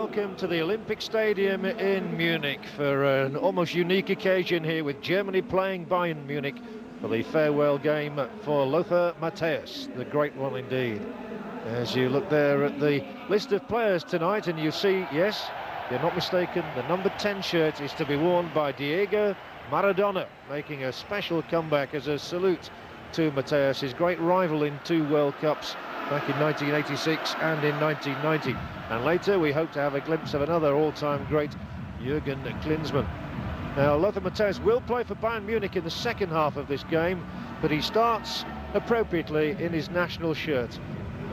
welcome to the Olympic Stadium in Munich for an almost unique occasion here with Germany playing Bayern Munich for the farewell game for Lothar Matthäus, the great one indeed. As you look there at the list of players tonight and you see, yes, you're not mistaken, the number 10 shirt is to be worn by Diego Maradona, making a special comeback as a salute to Matthäus, his great rival in 2 World Cups back in 1986 and in 1990. And later we hope to have a glimpse of another all-time great, Jürgen Klinsmann. Now Lothar Matthäus will play for Bayern Munich in the second half of this game, but he starts appropriately in his national shirt.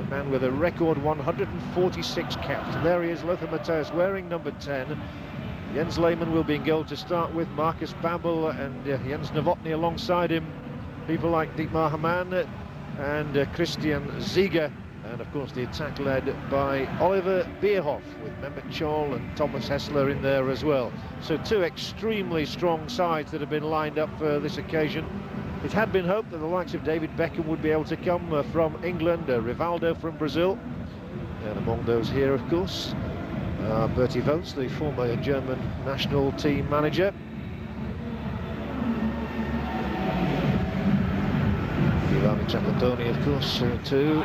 A man with a record 146 caps. And there he is, Lothar Matthäus, wearing number 10. Jens Lehmann will be in goal to start with, Marcus Babbel and Jens Novotny alongside him. People like Dietmar Hamann and Christian Ziege, and of course the attack led by Oliver Bierhoff, with Mehmet Scholl and Thomas Hessler in there as well. So 2 extremely strong sides that have been lined up for this occasion. It had been hoped that the likes of David Beckham would be able to come from England, Rivaldo from Brazil, and among those here of course Bertie Vogts, the former German national team manager. Ivani Trapattoni, of course, too.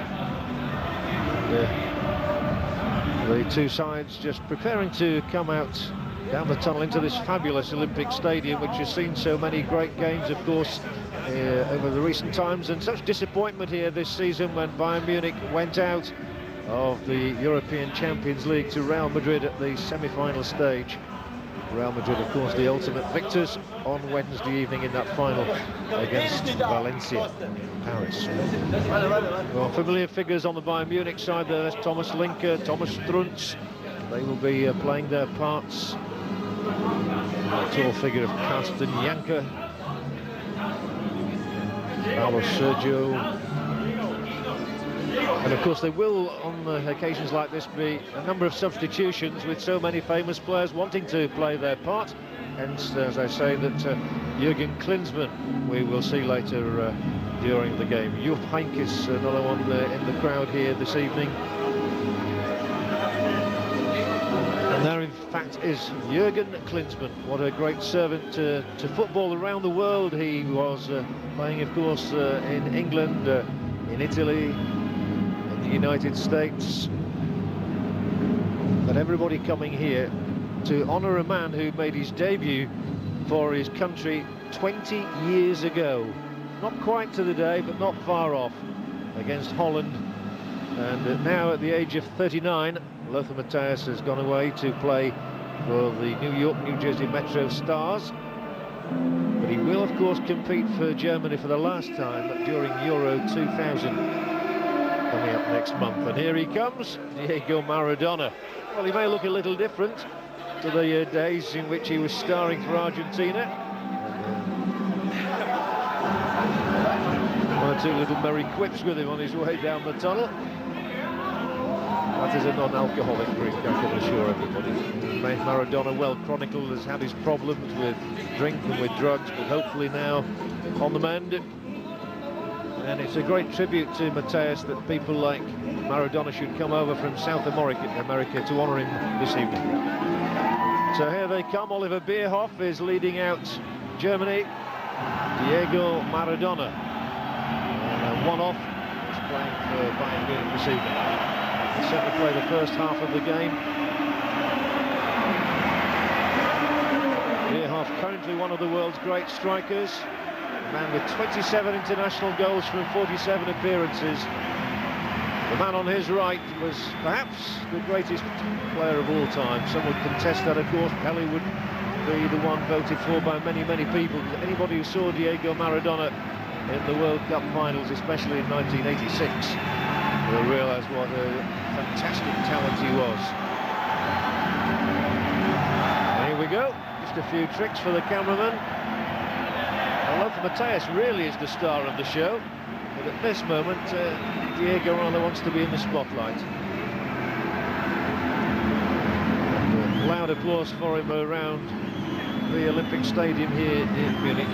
And, the 2 sides just preparing to come out down the tunnel into this fabulous Olympic Stadium, which has seen so many great games, of course, over the recent times, and such disappointment here this season when Bayern Munich went out of the European Champions League to Real Madrid at the semi-final stage. Real Madrid, of course, the ultimate victors on Wednesday evening in that final against Valencia in Paris. Well, familiar figures on the Bayern Munich side there. There's Thomas Linke, Thomas Strunz. They will be playing their parts. The tall figure of Carsten Janke, Carlos Sergio. And of course there will, on occasions like this, be a number of substitutions with so many famous players wanting to play their part. Hence, as I say, that Jürgen Klinsmann we will see later during the game. Jupp Heynckes, another one in the crowd here this evening. And there in fact is Jürgen Klinsmann. What a great servant to football around the world. He was playing, of course, in England, in Italy, the United States, but everybody coming here to honour a man who made his debut for his country 20 years ago. Not quite to the day, but not far off, against Holland. And now at the age of 39, Lothar Matthäus has gone away to play for the New York, New Jersey Metro Stars. But he will, of course, compete for Germany for the last time during Euro 2000. Coming up next month, and here he comes, Diego Maradona. Well, he may look a little different to the days in which he was starring for Argentina. One or 2 little merry quips with him on his way down the tunnel. That is a non-alcoholic drink, I can assure everybody. Maradona, well chronicled, has had his problems with drink and with drugs, but hopefully now on the mend. And it's a great tribute to Matthäus that people like Maradona should come over from South America to honour him this evening. So here they come. Oliver Bierhoff is leading out Germany. Diego Maradona, one-off, is playing for Bayern Munich this evening. He certainly played the first half of the game. Bierhoff, currently one of the world's great strikers. A man with 27 international goals from 47 appearances. The man on his right was perhaps the greatest player of all time. Some would contest that, of course. Pelé would be the one voted for by many, many people. Anybody who saw Diego Maradona in the World Cup finals, especially in 1986, will realise what a fantastic talent he was. And here we go. Just a few tricks for the cameraman. Lothar Matthäus really is the star of the show, but at this moment Diego rather wants to be in the spotlight. And, loud applause for him around the Olympic Stadium here in Munich.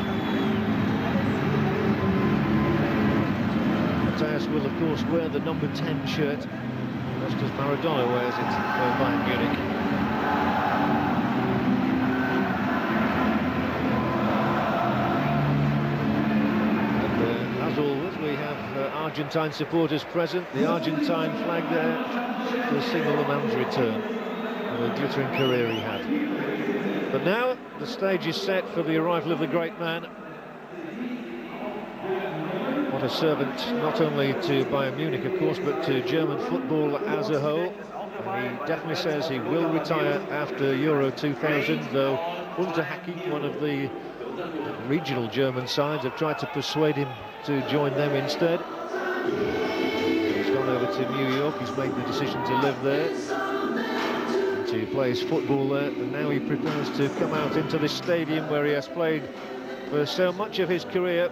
Matthäus will of course wear the number 10 shirt, just as Maradona wears it for Bayern Munich. As always, we have Argentine supporters present. The Argentine flag there to signal the man's return. And a glittering career he had. But now the stage is set for the arrival of the great man. What a servant, not only to Bayern Munich, of course, but to German football as a whole. And he definitely says he will retire after Euro 2000, though Unterhaching, one of the regional German sides, have tried to persuade him to join them instead. He's gone over to New York. He's made the decision to live there, to play his football there, and now he prepares to come out into this stadium where he has played for so much of his career.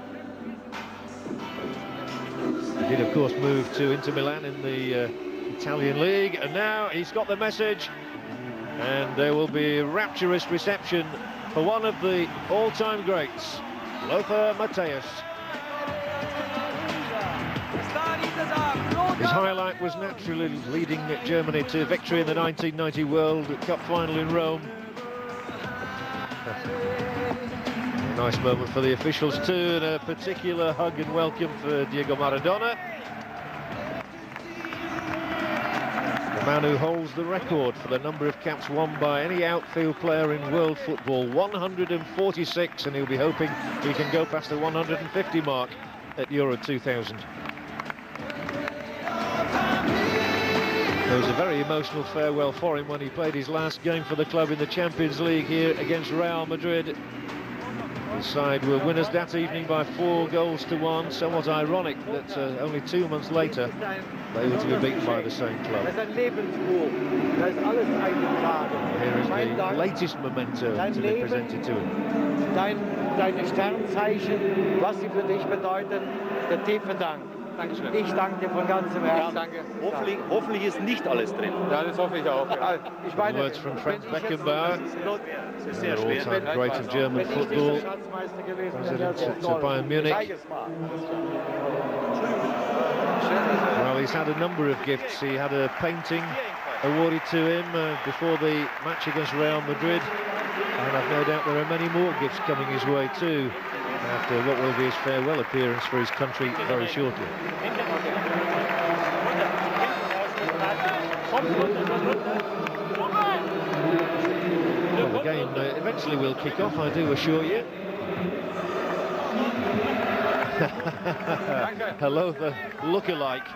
He did, of course, move to Inter Milan in the Italian league, and now he's got the message, and there will be a rapturous reception for one of the all-time greats, Lothar Matthäus. His highlight was naturally leading Germany to victory in the 1990 World Cup final in Rome. A nice moment for the officials too, and a particular hug and welcome for Diego Maradona. The man who holds the record for the number of caps won by any outfield player in world football, 146, and he'll be hoping he can go past the 150 mark at Euro 2000. It was a very emotional farewell for him when he played his last game for the club in the Champions League here against Real Madrid. His side were winners that evening by 4-1. Somewhat ironic that only 2 months later they were to be beaten by the same club. Here is the latest memento to be presented to him. Deine Sternzeichen, was sie für dich bedeuten, der tiefe Dank. Dankeschön. Ich danke dir von ganzem Herzen. Ja, danke. Hoffentlich ist nicht alles drin. Ja, das hoffe ich auch. Ja. Ich meine, words from Franz Beckenbauer, the all-time great of German football, president at Bayern Munich. Well, he's had a number of gifts. He had a painting awarded to him before the match against Real Madrid, and I've no doubt there are many more gifts coming his way too, after what will be his farewell appearance for his country very shortly. Well, the game eventually will kick off, I do assure you. Hello, the look-alike.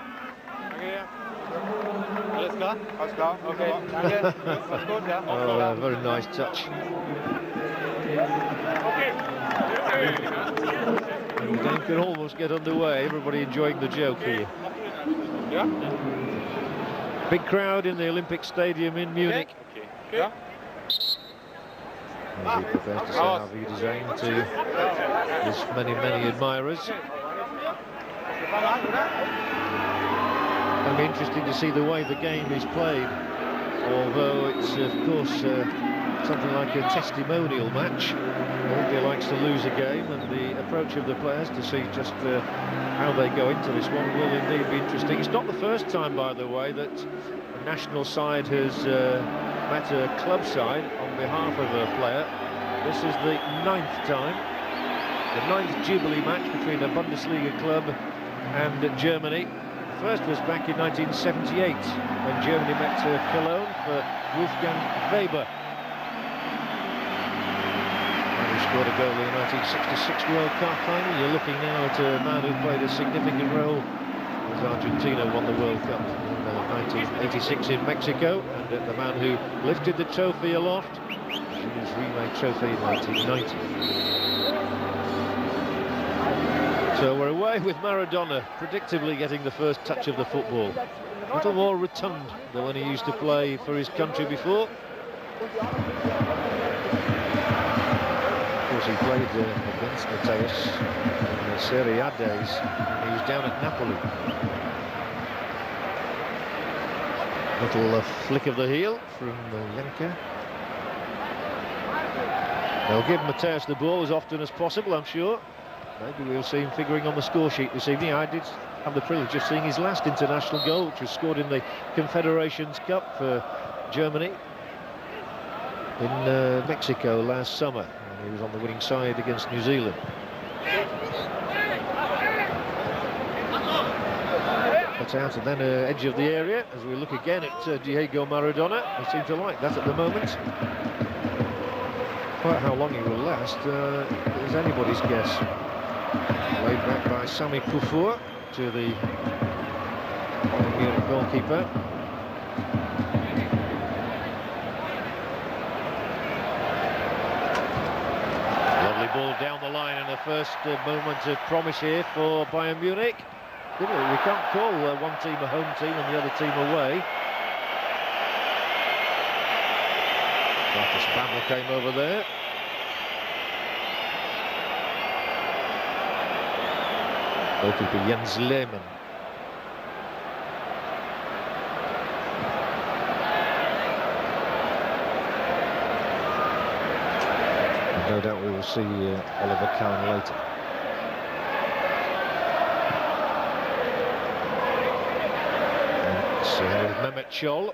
Alles klar? Alles klar, okay. Danke. Alles gut, ja. Oh, very nice touch. And the game can almost get underway. Everybody enjoying the joke here. Yeah. Big crowd in the Olympic Stadium in Munich. Okay. Yeah. As he prepares to say Auf Wiedersehen to his many admirers. It'll be interesting to see the way the game is played, although it's of course something like a testimonial match. Nobody likes to lose a game, and the approach of the players to see just how they go into this one will indeed be interesting. It's not the first time, by the way, that a national side has met a club side on behalf of a player. This is the 9th time, the 9th Jubilee match between a Bundesliga club and Germany. The first was back in 1978 when Germany met Cologne for Wolfgang Weber, who scored a goal in the 1966 World Cup final. You're looking now at a man who played a significant role as Argentina won the World Cup in 1986 in Mexico, and the man who lifted the trophy aloft, his remade trophy in 1990. So we're away with Maradona, predictably getting the first touch of the football. A little more rotund than when he used to play for his country before. Of course, he played against Matthäus in the Serie A days. He was down at Napoli. Little flick of the heel from Janka. They'll give Matthäus the ball as often as possible, I'm sure. Maybe we'll see him figuring on the score sheet this evening. I did have the privilege of seeing his last international goal, which was scored in the Confederations Cup for Germany in Mexico last summer. And he was on the winning side against New Zealand. cut out, and then edge of the area. As we look again at Diego Maradona, they seem to like that at the moment. Quite how long he will last is anybody's guess. Laid back by Sami Kufur to the Munich goalkeeper. Lovely ball down the line, and the first moment of promise here for Bayern Munich. We can't call one team a home team and the other team away. Marcus Babbel came over there. Goalkeeper Jens Lehmann. No doubt we will see Oliver Kahn later. And Mehmet Scholl.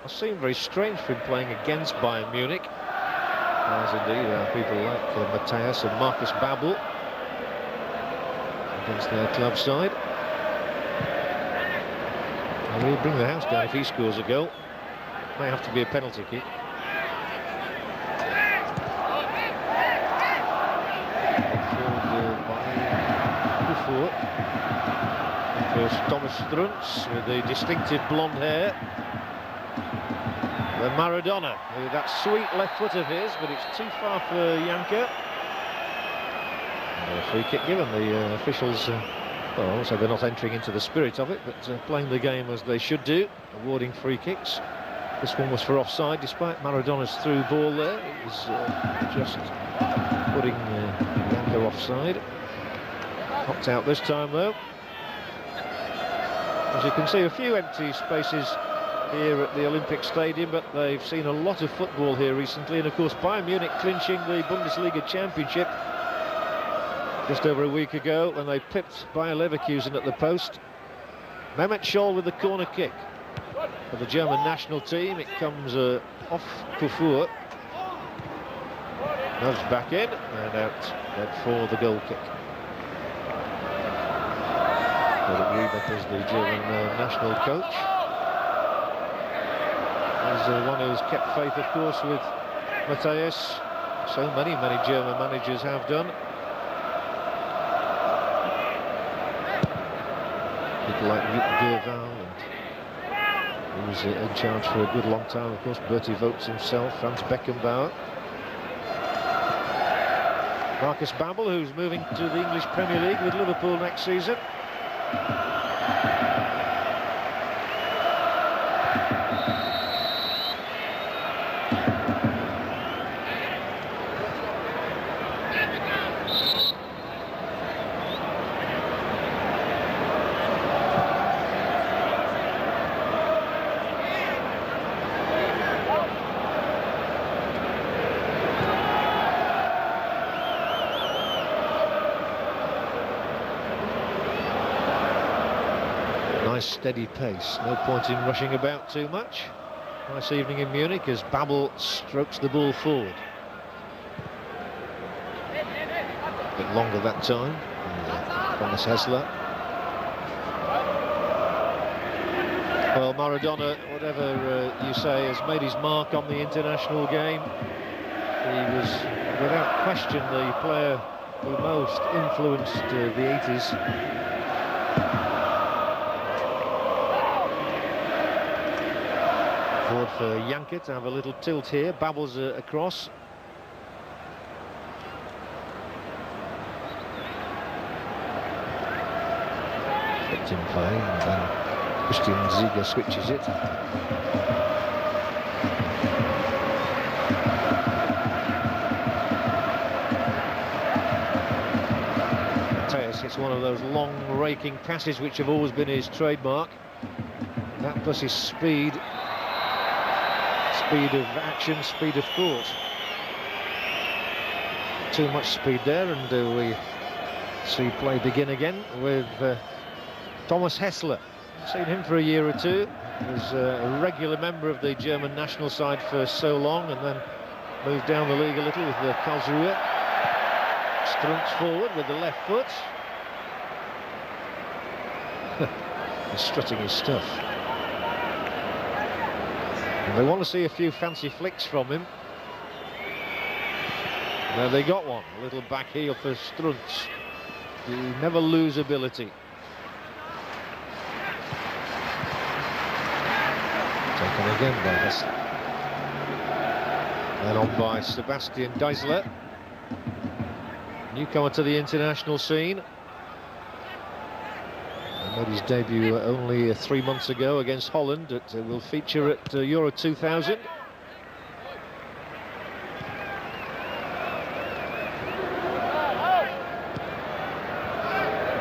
It seemed very strange for him playing against Bayern Munich, as indeed people like Matthias and Marcus Babbel against their club side. And he'll bring the house down if he scores a goal. May have to be a penalty kick. First Thomas Strunz with the distinctive blonde hair. Then Maradona with that sweet left foot of his, but it's too far for Janker. A free kick given. The officials, well, so they're not entering into the spirit of it, but playing the game as they should do, awarding free kicks. This one was for offside, despite Maradona's through ball there. It was just putting Janker offside. Knocked out this time, though. As you can see, a few empty spaces here at the Olympic Stadium, but they've seen a lot of football here recently, and of course Bayern Munich clinching the Bundesliga Championship just over a week ago when they pipped Bayer Leverkusen at the post. Mehmet Scholl with the corner kick for the German national team. It comes off Kufur, nudged back in and out for the goal kick. Riebeck is the German national coach. He's one who's kept faith, of course, with Matthias. So many German managers have done. People like Jutta Gerval, and he was in charge for a good long time, of course. Bertie Vogts himself, Franz Beckenbauer. Marcus Babbel, who's moving to the English Premier League with Liverpool next season. Nice steady pace, no point in rushing about too much. Nice evening in Munich as Babbel strokes the ball forward. A bit longer that time. Thomas Hessler. Well, Maradona, whatever you say, has made his mark on the international game. He was, without question, the player who most influenced the 80s. Forward for Janker to have a little tilt here. Babbel's across. Kept in play, and then Christian Ziege switches it. Matthias hits one of those long raking passes which have always been his trademark. That plus his speed. Speed of action, speed of thought. Too much speed there, and we see play begin again with Thomas Hessler. Seen him for a year or two. He was a regular member of the German national side for so long, and then moved down the league a little with the Karlsruhe. Strunz forward with the left foot. He's strutting his stuff. And they want to see a few fancy flicks from him. There they got one. A little back heel for Strunz. You never lose ability. Taken again by Hessler. And on by Sebastian Deisler. Newcomer to the international scene. He made his debut only 3 months ago against Holland. It will feature at Euro 2000.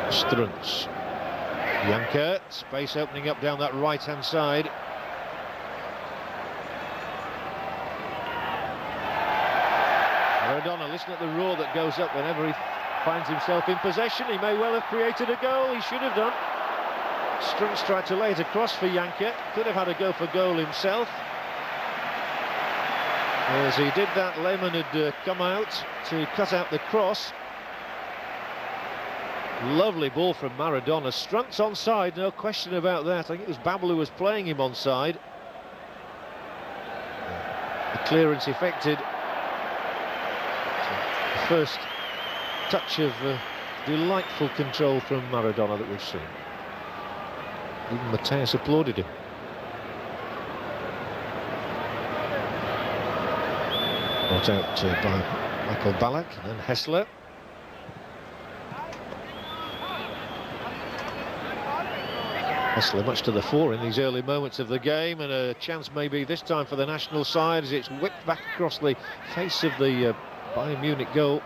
Strunz. Janker, space opening up down that right-hand side. Maradona, listen at the roar that goes up whenever he finds himself in possession. He may well have created a goal, he should have done. Strunz tried to lay it across for Janker, could have had a go for goal himself. As he did that, Lehmann had come out to cut out the cross. Lovely ball from Maradona. Strunz onside, no question about that. I think it was Babel who was playing him onside. The clearance effected. The first touch of delightful control from Maradona that we've seen. Even Matthäus applauded him. Brought out by Michael Ballack and then Hessler. Hessler much to the fore in these early moments of the game, and a chance maybe this time for the national side as it's whipped back across the face of the Bayern Munich goal.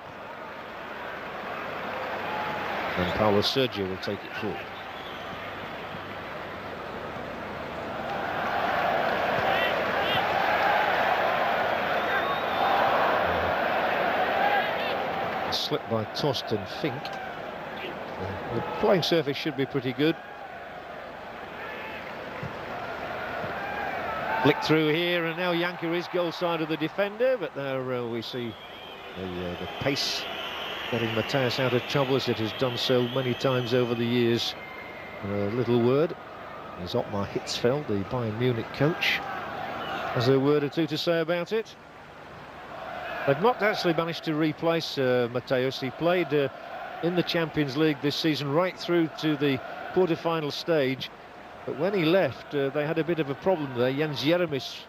And Paulo Sergio will take it forward. A slip by Torsten Fink. The playing surface should be pretty good. Flick through here, and now Janker is goal side of the defender, but there we see the pace getting Matthäus out of trouble as it has done so many times over the years. A little word, as Ottmar Hitzfeld, the Bayern Munich coach, has a word or two to say about it. They've not actually managed to replace Matthäus. He played in the Champions League this season right through to the quarter-final stage. But when he left, they had a bit of a problem there. Jens Jeremis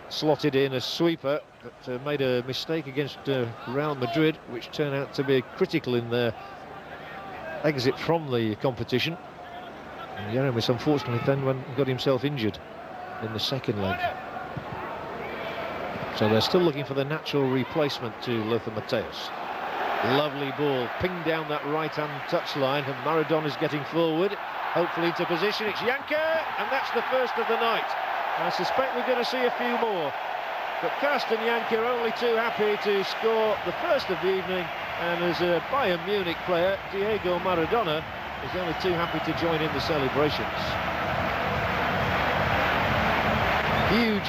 slotted in a sweeper, but made a mistake against Real Madrid, which turned out to be critical in their exit from the competition. And Jeremis, unfortunately, then got himself injured in the second leg. So they're still looking for the natural replacement to Lothar Matthäus. Lovely ball, pinged down that right-hand touchline, and Maradona's getting forward, hopefully into position. It's Janker, and that's the first of the night. I suspect we're going to see a few more. But Carsten Janker only too happy to score the first of the evening, and as a Bayern Munich player, Diego Maradona is only too happy to join in the celebrations.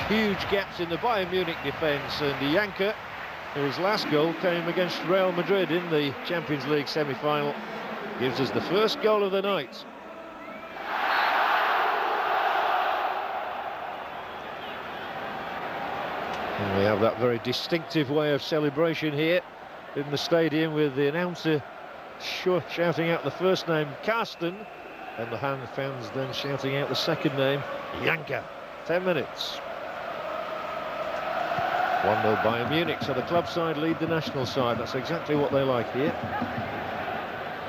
Huge gaps in the Bayern Munich defence, and Janker, his last goal came against Real Madrid in the Champions League semi-final, gives us the first goal of the night. And we have that very distinctive way of celebration here in the stadium, with the announcer shouting out the first name, Carsten, and the fans then shouting out the second name, Janker. 10 minutes. 1-0 Bayern Munich, so the club side lead the national side. That's exactly what they like here.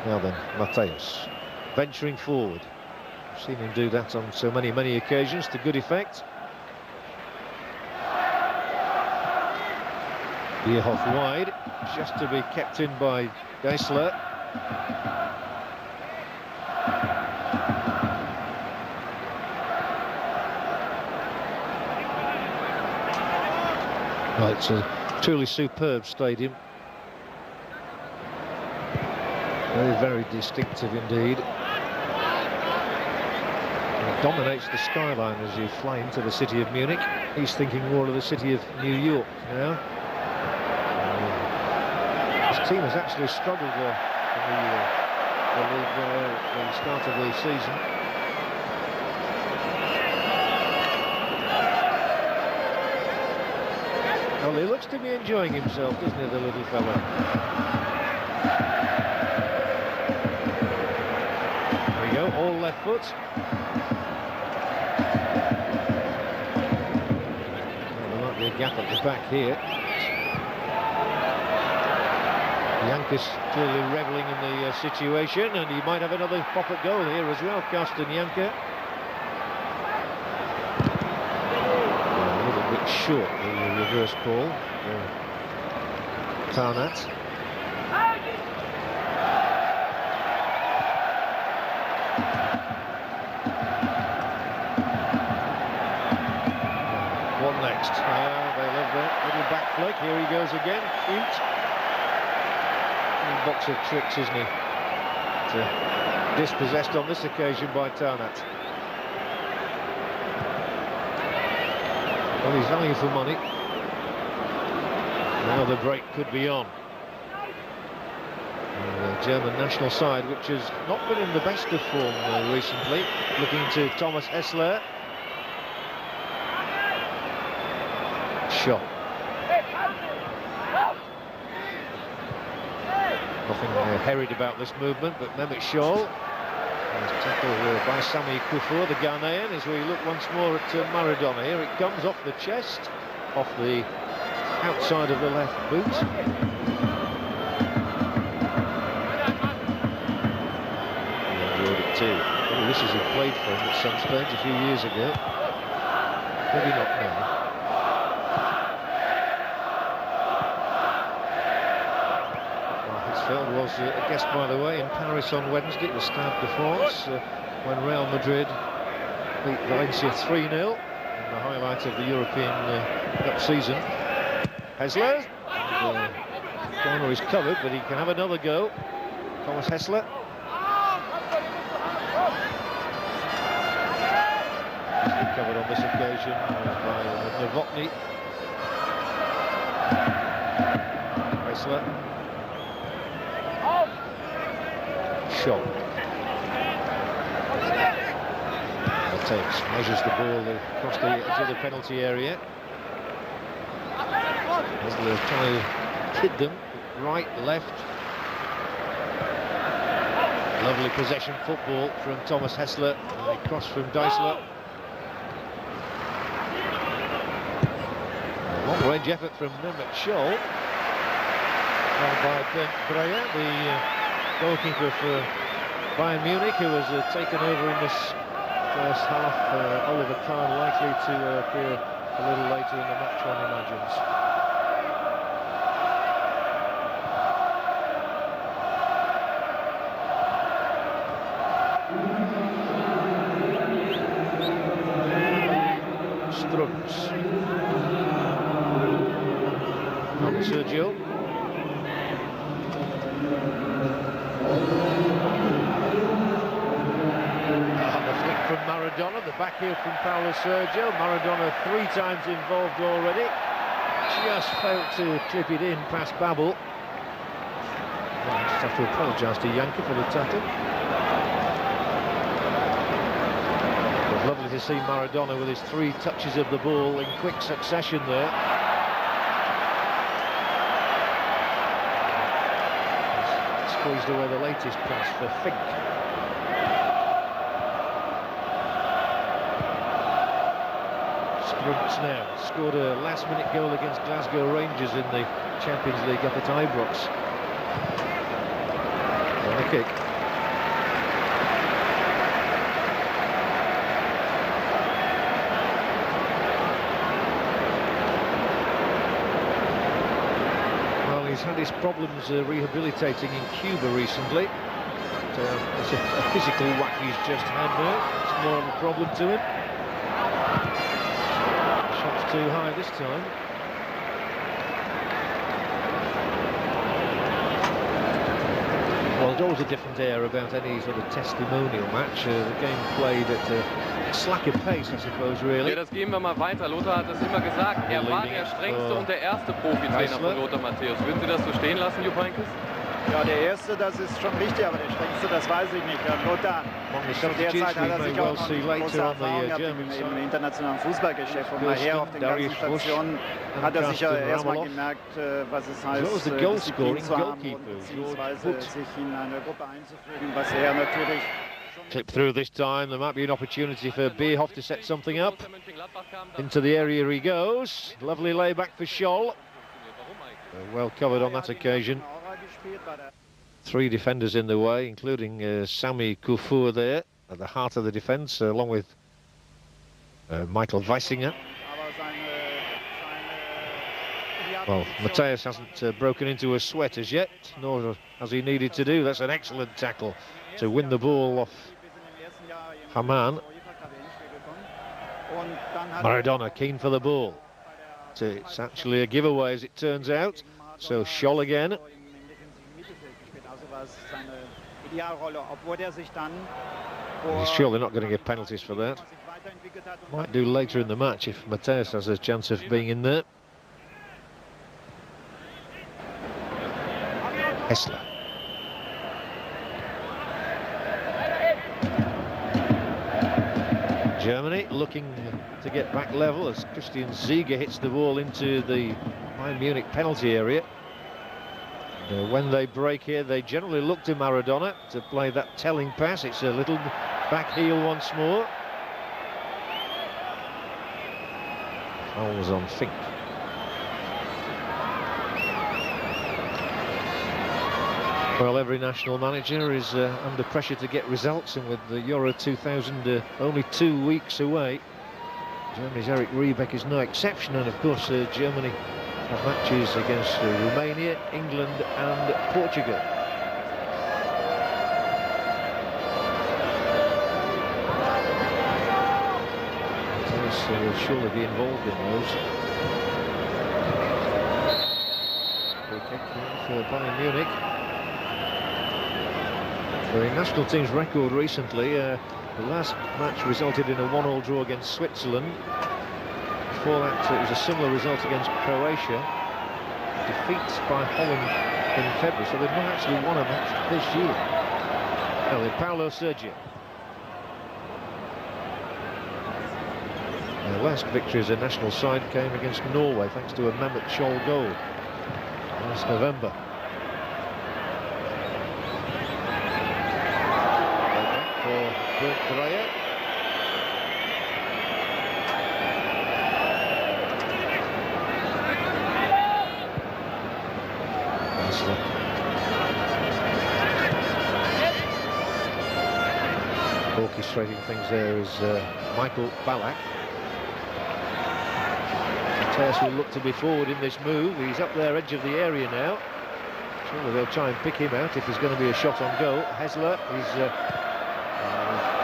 Now then, Matthäus venturing forward. I've seen him do that on so many occasions to good effect. Bierhoff wide, just to be kept in by Deisler. Well, it's a truly superb stadium. Very distinctive indeed. And it dominates the skyline as you fly into the city of Munich. He's thinking more of the city of New York now. His team has actually struggled in the league at the start of the season. Well, he looks to be enjoying himself, doesn't he, the little fella? There we go, all left foot. Well, there might be a gap at the back here. Janker's clearly revelling in the situation, and he might have another pop at goal here as well, Karsten Janker. A little bit short, the reverse ball. Tarnat. What next? They love that little back flick. Here he goes again. Cute. Box of tricks, isn't he? Dispossessed on this occasion by Tarnat. Well, he's value for money. Now the break could be on. And the German national side, which has not been in the best of form recently, looking to Thomas Hessler. Shot. Nothing hurried about this movement, but Mehmet Scholl is tackled by Sami Kufur, the Ghanaian, as we look once more at Maradona. Here it comes off the chest, off the outside of the left boot. Oh, this is a played for him at some stage a few years ago. Maybe not now. Hitzfeld was a guest, by the way, in Paris on Wednesday at the Stade de France when Real Madrid beat Valencia 3-0 in the highlight of the European Cup season. Hessler, the corner is covered, but he can have another go. Thomas Hessler. Covered on this occasion by Novotny. Hessler. Shot. Takes, measures the ball across the edge of the penalty area. Hessler trying to kid them, right, left. Lovely possession football from Thomas Hessler. And a cross from Deisler. Long-range effort from Mehmet Scholl. By Bernd Breyer, the goalkeeper for Bayern Munich, who has taken over in this first half. Oliver Kahn likely to appear a little later in the match, one imagines. On Sergio. The flick from Maradona, the back heel from Paulo Sergio. Maradona 3 times involved already. Just failed to clip it in past Babel. I just have to apologise to Janker for the tackle. It was lovely to see Maradona with his 3 touches of the ball in quick succession there. Squeezed away the latest pass for Fink. Strunz now scored a last-minute goal against Glasgow Rangers in the Champions League up at Ibrox. And a kick. He's had his problems rehabilitating in Cuba recently. It's a physical whack he's just had there. It's more of a problem to him. Shot's too high this time. Well, there's always a different air about any sort of testimonial match. The game played at a slacker pace, I suppose, really. Ja, das gehen wir mal weiter. Lothar hat es immer gesagt, er war der strengste und der erste Profitrainer von Lothar Matthäus. Würden Sie das so stehen lassen, Jupp Heynckes? Ja, der erste, das ist schon richtig, aber der strengste, das weiß ich nicht. Lothar, Among the zu der substitutes Zeit hat we may sicher well auch noch see nicht große later on Erfahrung the gehabt German im side. internationalen Fußballgeschäft. Und nachher auf den ganzen Stationen hat er sicher erstmal gemerkt, was es heißt, Disziplin zu haben und beziehungsweise sich in eine Gruppe einzufügen, was er natürlich... Clip through this time, there might be an opportunity for Bierhoff to set something up. Into the area he goes. Lovely layback for Scholl. Well covered on that occasion. 3 defenders in the way, including Sami Kufur there at the heart of the defence, along with Michael Weisinger. Well, Matthäus hasn't broken into a sweat as yet, nor has he needed to do. That's an excellent tackle to win the ball off Haman. Maradona keen for the ball. It's actually a giveaway as it turns out. So Scholl again. He's surely not going to give penalties for that. Might do later in the match if Matthäus has a chance of being in there. Hessler. Germany looking to get back level as Christian Ziege hits the ball into the Bayern Munich penalty area. And, when they break here, they generally look to Maradona to play that telling pass. It's a little back heel once more. Foul was on Fink. Well, every national manager is under pressure to get results, and with the Euro 2000 only 2 weeks away, Germany's Eric Riebeck is no exception. And of course, Germany have matches against Romania, England and Portugal. So will surely be involved in those. Free kick for Bayern Munich. The national team's record recently, the last match resulted in a 1-1 draw against Switzerland. Before that it was a similar result against Croatia. Defeat by Holland in February, so they've not actually won a match this year. Well, then Paulo Sergio. Their last victory as a national side came against Norway thanks to a Mehmet Scholl goal last November. Bert Dreyer. Orchestrating things there is Michael Ballack. Matthäus will look to be forward in this move. He's up there, edge of the area now. Surely they'll try and pick him out if there's going to be a shot on goal. Hessler is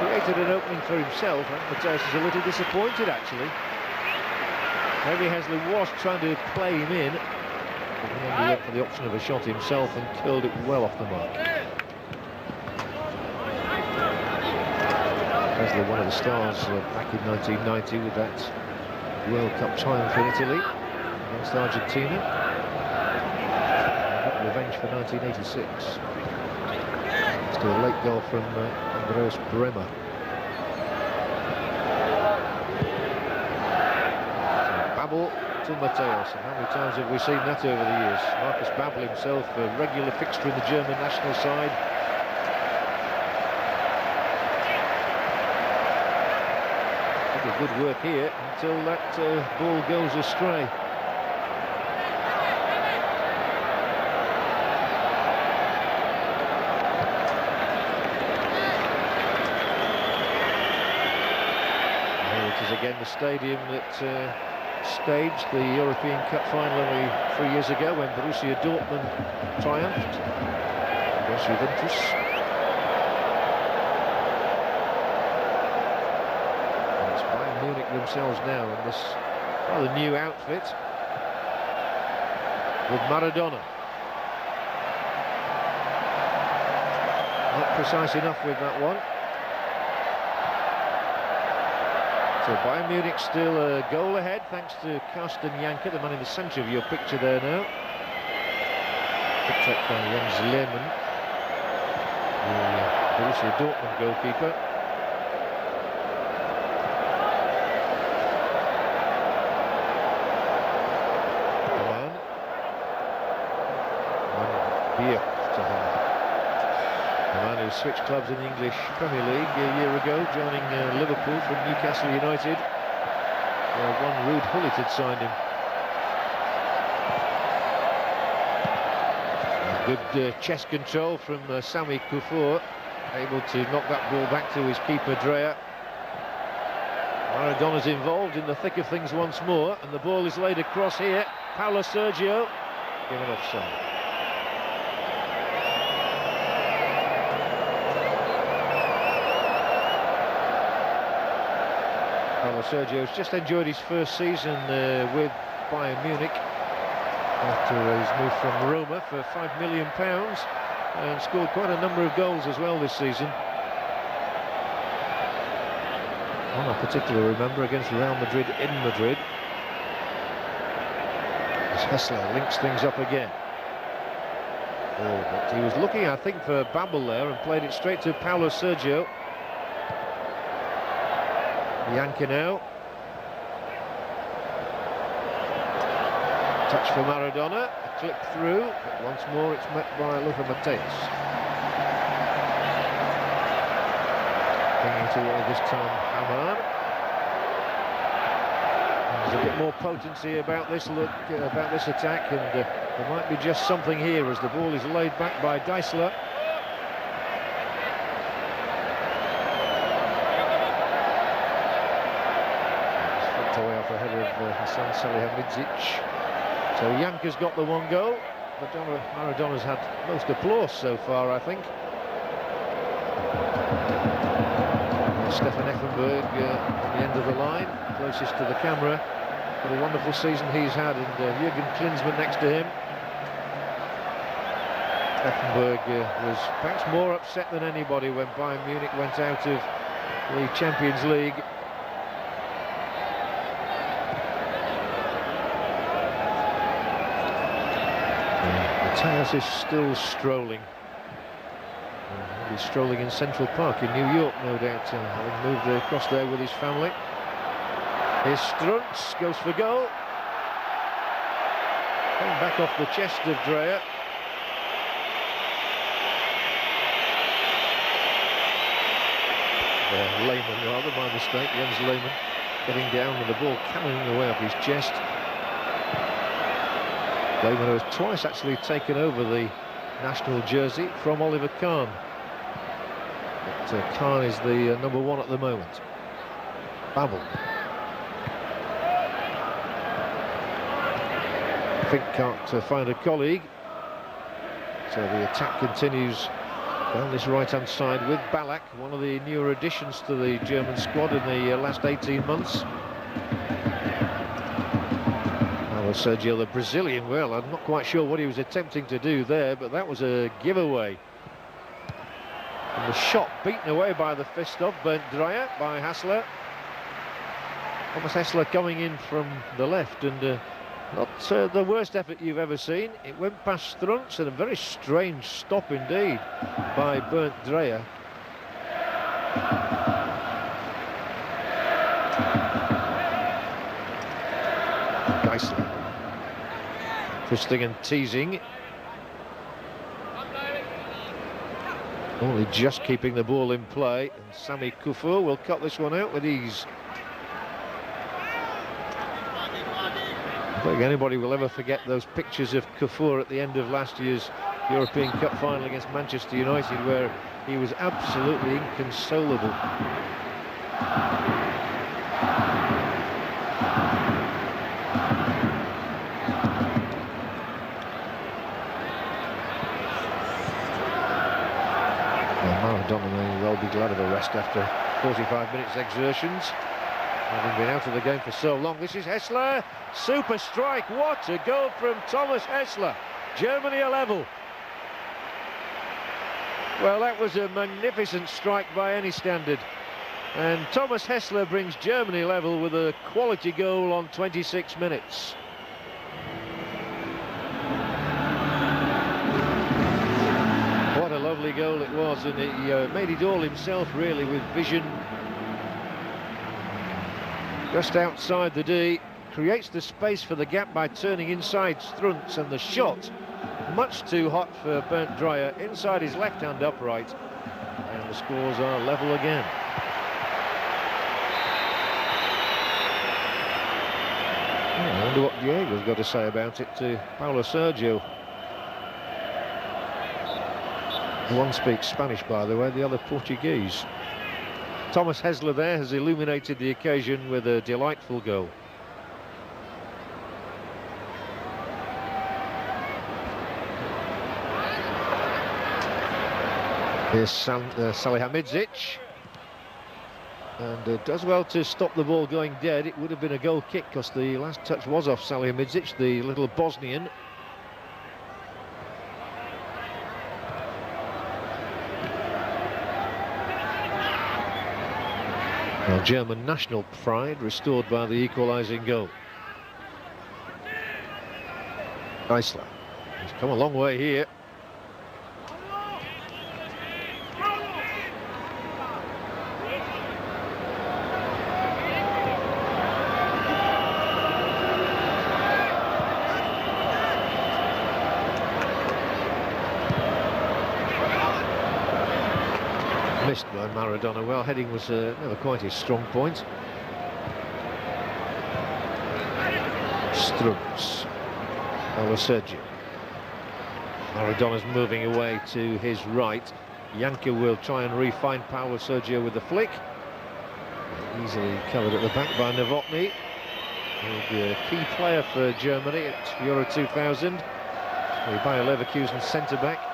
created an opening for himself, and Matthäus is a little disappointed actually. Maybe Hessler was trying to play him in, but he ended up for the option of a shot himself and curled it well off the mark. Hessler, one of the stars back in 1990 with that World Cup triumph in Italy against Argentina. And got revenge for 1986. Still a late goal from Andreas Bremer. So Babel to Matthäus, and how many times have we seen that over the years? Marcus Babel himself, a regular fixture in the German national side. Good work here until that ball goes astray. Again, the stadium that staged the European Cup final only 3 years ago when Borussia Dortmund triumphed against Juventus. And it's Bayern Munich themselves now in this rather new outfit with Maradona. Not precise enough with that one. So Bayern Munich still a goal ahead thanks to Carsten Janker, the man in the centre of your picture there now. Picked up by Jens Lehmann, the Borussia Dortmund goalkeeper. The man who switched clubs in the English Premier League a year ago, joining Liverpool from Newcastle United, where one Ruud Gullit had signed him. Good chest control from Sami Kufur, able to knock that ball back to his keeper Dreyer. Maradona's involved in the thick of things once more, and the ball is laid across here. Paulo Sergio given offside. Paulo Sergio's just enjoyed his first season with Bayern Munich after his move from Roma for £5 million, and scored quite a number of goals as well this season. One I particularly remember against Real Madrid in Madrid, as Hessler links things up again. Oh, but he was looking, I think, for Babel there and played it straight to Paulo Sergio. Bianca now. Touch for Maradona, a clip through, but once more it's met by Lothar Matthäus. Bringing toward this time Hamann. There's a bit more potency about this attack, and there might be just something here as the ball is laid back by Deisler. Away off the head of Hasan Salihamidzic. So Janka's got the one goal, but Maradona's had most applause so far, I think. Stefan Effenberg on the end of the line, closest to the camera. What a wonderful season he's had, and Jürgen Klinsmann next to him. Effenberg was perhaps more upset than anybody when Bayern Munich went out of the Champions League. Matthäus is still strolling. He'll be strolling in Central Park in New York, no doubt, having moved across there with his family. Here's Struntz, goes for goal. Coming back off the chest of Dreyer. Lehmann, rather, my mistake. Jens Lehmann getting down with the ball cannoning away off his chest. Lehmann has twice actually taken over the national jersey from Oliver Kahn. But Kahn is the number one at the moment. Babel. Fink can't find a colleague. So the attack continues down this right-hand side with Ballack, one of the newer additions to the German squad in the last 18 months. Sergio, the Brazilian, well, I'm not quite sure what he was attempting to do there, but that was a giveaway. And the shot beaten away by the fist of Bernd Dreyer by Hassler. Thomas Hassler coming in from the left, and not the worst effort you've ever seen. It went past Struntz, and a very strange stop indeed by Bernd Dreyer. Deisler. Twisting and teasing. Only just keeping the ball in play, and Sami Kufur will cut this one out with ease. I don't think anybody will ever forget those pictures of Kufur at the end of last year's European Cup final against Manchester United, where he was absolutely inconsolable. Maradona may well be glad of a rest after 45 minutes exertions, having been out of the game for so long. This is Hessler, super strike, what a goal from Thomas Hessler. Germany are level. Well, that was a magnificent strike by any standard, and Thomas Hessler brings Germany level with a quality goal on 26 minutes. lovely goal it was, and he made it all himself, really, with vision. Just outside the D, creates the space for the gap by turning inside Strunz, and the shot, much too hot for Bernd Dreyer, inside his left-hand upright, and the scores are level again. I wonder what Diego's got to say about it to Paulo Sergio. One speaks Spanish, by the way, the other Portuguese. Thomas Hessler there has illuminated the occasion with a delightful goal. Here's Salihamidzic, and does well to stop the ball going dead. It would have been a goal kick because the last touch was off Salihamidzic, the little Bosnian. Well, German national pride restored by the equalising goal. Geisler, he's come a long way here. Missed by Maradona. Well, heading was never quite his strong point. Strunz. Paulo Sergio. Maradona's moving away to his right. Janka will try and refine Paulo Sergio with the flick. Easily covered at the back by Novotny. He'll be a key player for Germany at Euro 2000. The Bayer Leverkusen centre-back.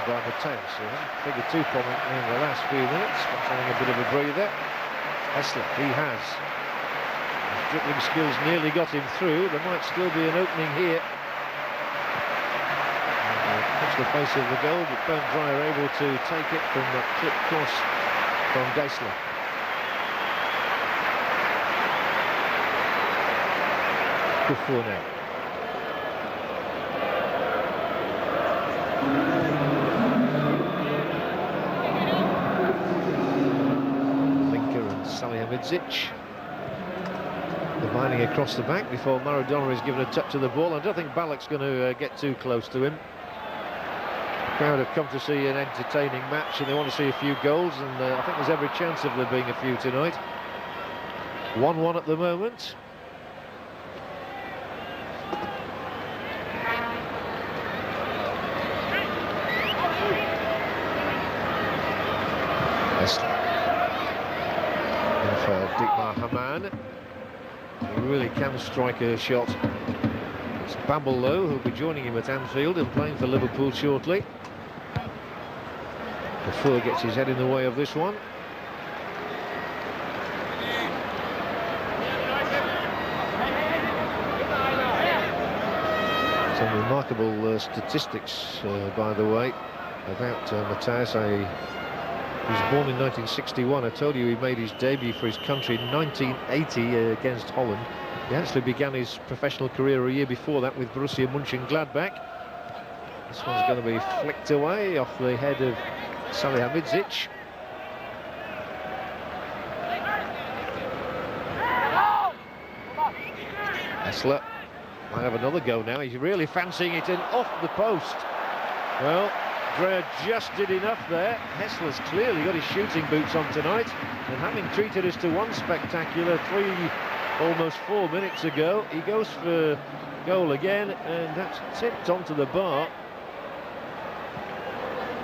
By Mateus, who hasn't figured too prominently in the last few minutes, but having a bit of a breather. Hessler, he has. His dribbling skills nearly got him through. There might still be an opening here. Catch the face of the goal, but Bernd Dreyer able to take it from that clip cross from Geisler. Good now. Salihamidzic combining across the back before Maradona is given a touch of the ball. I don't think Balak's going to get too close to him. The crowd have come to see an entertaining match and they want to see a few goals, and I think there's every chance of there being a few tonight. 1-1 at the moment. Dietmar Hamann, he really can strike a shot. It's Babel, though, who'll be joining him at Anfield and playing for Liverpool shortly. Before gets his head in the way of this one. Some remarkable statistics, by the way, about Mateus. He was born in 1961. I told you he made his debut for his country in 1980 against Holland. He actually began his professional career a year before that with Borussia Mönchengladbach. This one's going to be flicked away off the head of Salihamidzic. Hessler might have another go now. He's really fancying it in off the post. Well, Dreyer just did enough there. Hessler's clearly got his shooting boots on tonight, and having treated us to one spectacular almost 4 minutes ago, he goes for goal again, and that's tipped onto the bar.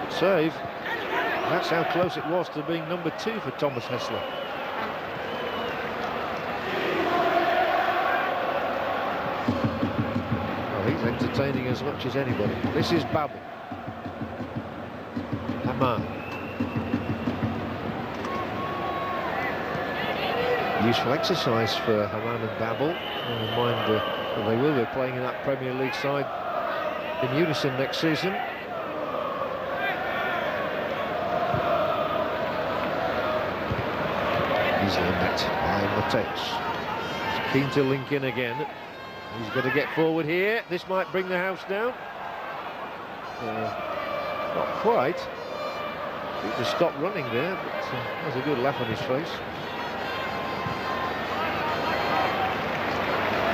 Good save. That's how close it was to being number 2 for Thomas Hessler. Well, he's entertaining as much as anybody. This is Babel. Hamann. Useful exercise for Hamann and Babel. Bear in mind that they will be playing in that Premier League side in unison next season. Easily met by Mateus. He's keen to link in again. He's got to get forward here. This might bring the house down. Not quite. He just stopped running there, but there's a good laugh on his face.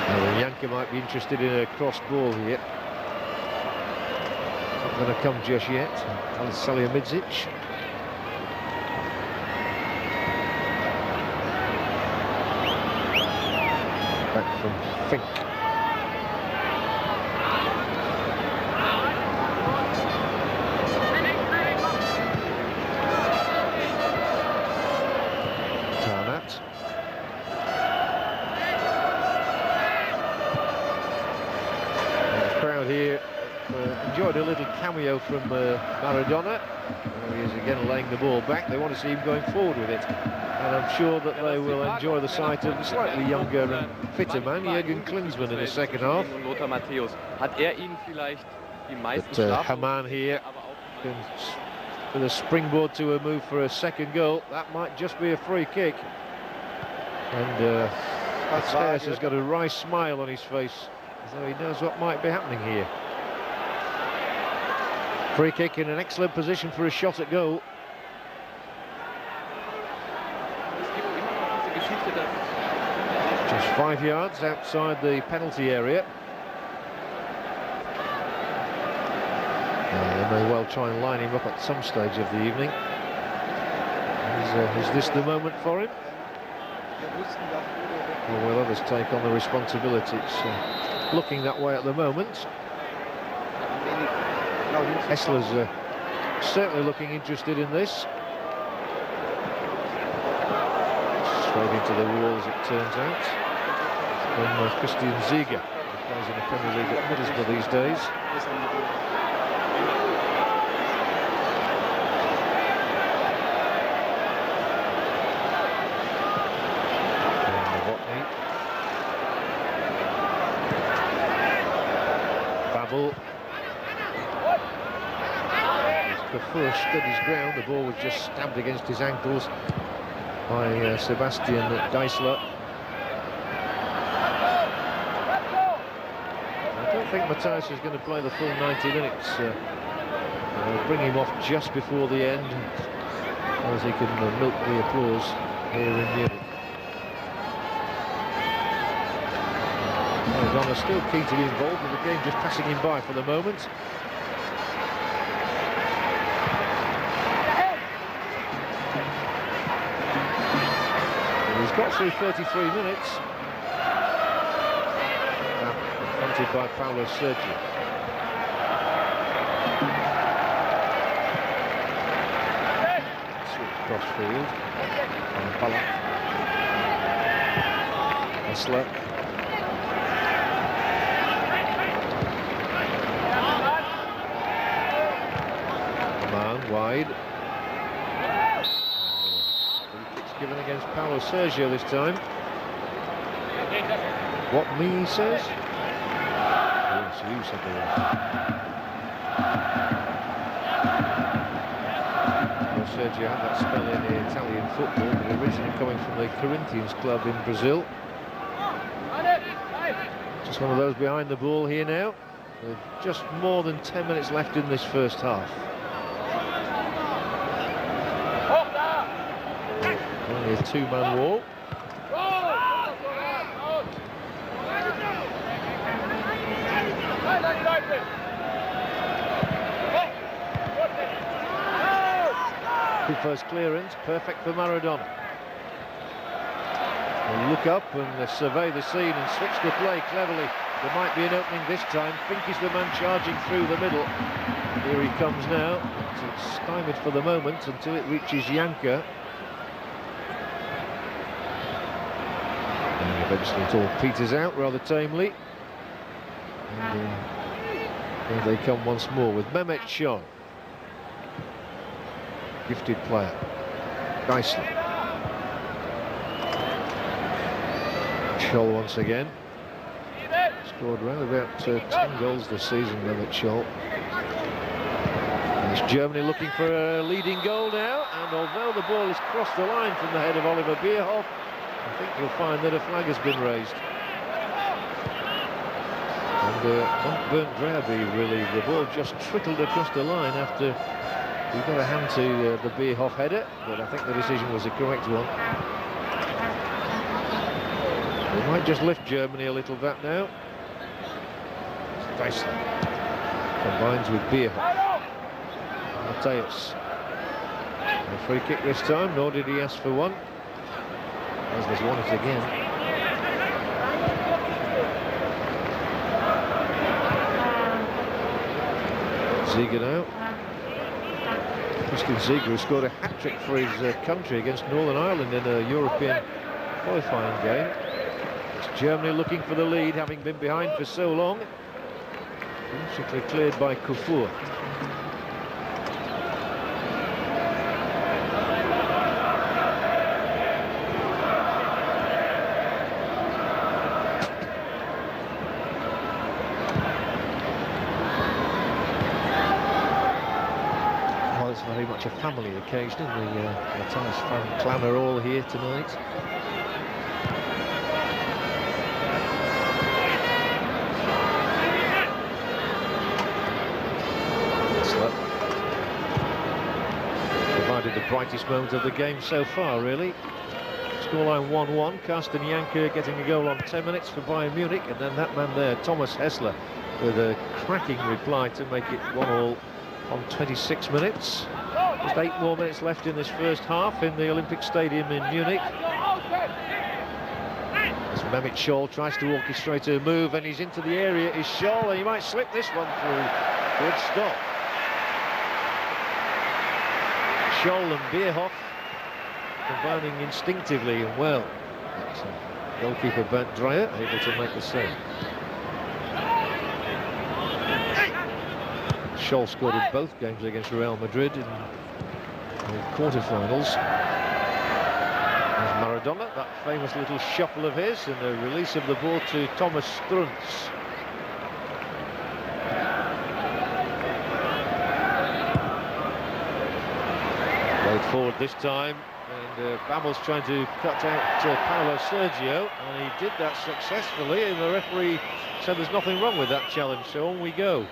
Now, Janka might be interested in a cross ball here. Not going to come just yet. Salihamidzic. Back from Fink. Enjoyed a little cameo from Maradona. He is again laying the ball back. They want to see him going forward with it, and I'm sure that they will enjoy the sight of a slightly younger and fitter man, Jürgen Klinsmann, in the second half. But Haman here with a springboard to a move for a second goal. That might just be a free kick, and Mateus has got a wry smile on his face, as though he knows what might be happening here. Free kick in an excellent position for a shot at goal. Just 5 yards outside the penalty area. They may well try and line him up at some stage of the evening. Is this the moment for him? Or will others take on the responsibility? It's looking that way at the moment. Hessler's certainly looking interested in this. Straight into the wall, as it turns out. From Christian Ziege, who plays in the Premier League at Middlesbrough these days. Babel. Kafur stood his ground. The ball was just stabbed against his ankles by Sebastian Deisler. I don't think Mateus is going to play the full 90 minutes. They'll bring him off just before the end, as he can milk the applause here in Munich. Maradona still keen to be involved with the game, just passing him by for the moment. He's got through 33 minutes. Confronted by Paulo Sergio. Switch cross field. Ballack. Hessler. Man wide. Given against Paulo Sergio this time. What me says? Yes, you said the rest. Paulo Sergio had that spell in the Italian football, but originally coming from the Corinthians club in Brazil. Just one of those behind the ball here now. Just more than 10 minutes left in this first half. Only a two-man wall. Good first clearance, perfect for Maradona. They'll look up and survey the scene and switch the play cleverly. There might be an opening this time. Fink is the man charging through the middle. Here he comes now. It's stymied for the moment until it reaches Janka. And eventually it all peters out rather tamely. And here they come once more with Mehmet Can. Gifted player. Deisler. Scholl once again. Scored around about 10 goals this season, Mehmet Scholl. It's Germany looking for a leading goal now, and although the ball has crossed the line from the head of Oliver Bierhoff, I think you'll find that a flag has been raised. And not Bernd Dreherby relieved. The ball just trickled across the line after he got a hand to the Bierhoff header, but I think the decision was the correct one. They might just lift Germany a little bit now. Deisler combines with Bierhoff. Matthäus. A free kick this time, nor did he ask for one. As there's won it again. Ziege now. Christian Ziege, who scored a hat-trick for his country against Northern Ireland in a European qualifying game. It's Germany looking for the lead, having been behind for so long. Basically cleared by Kufur. Very much a family occasion, and the Matthäus fan clan are all here tonight. Provided the brightest moment of the game so far, really. Scoreline 1-1, Carsten Janker getting a goal on 10 minutes for Bayern Munich, and then that man there, Thomas Hessler, with a cracking reply to make it 1-1 on 26 minutes. Just 8 more minutes left in this first half in the Olympic Stadium in Munich. As Mehmet Scholl tries to orchestrate a move, and he's into the area, is Scholl, and he might slip this one through. Good stop. Scholl and Bierhoff combining instinctively and well. Goalkeeper Bernd Dreher able to make the save. Scholl scored in both games against Real Madrid in the quarterfinals. There's Maradona, that famous little shuffle of his, and the release of the ball to Thomas Strunz. Played forward this time, and Babel's trying to cut out Paolo Sergio, and he did that successfully, and the referee said there's nothing wrong with that challenge, so on we go.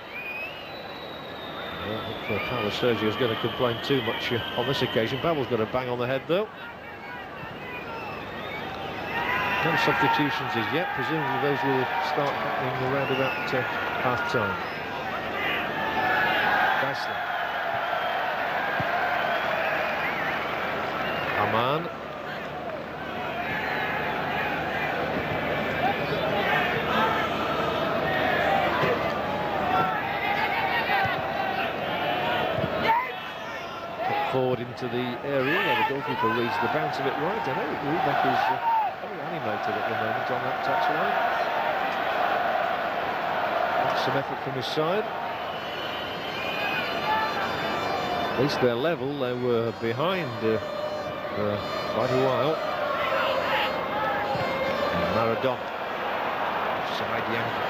I don't think Paolo Sergio is going to complain too much on this occasion. Babel's got a bang on the head, though. No substitutions as yet. Presumably those will start happening around about half-time. Deisler. Aman. Forward into the area where the goalkeeper reads the bounce of it right. I know Rubach is very animated at the moment on that touchline. That's some effort from his side. At least they're level. They were behind for quite a while. Maradona. Side Janker.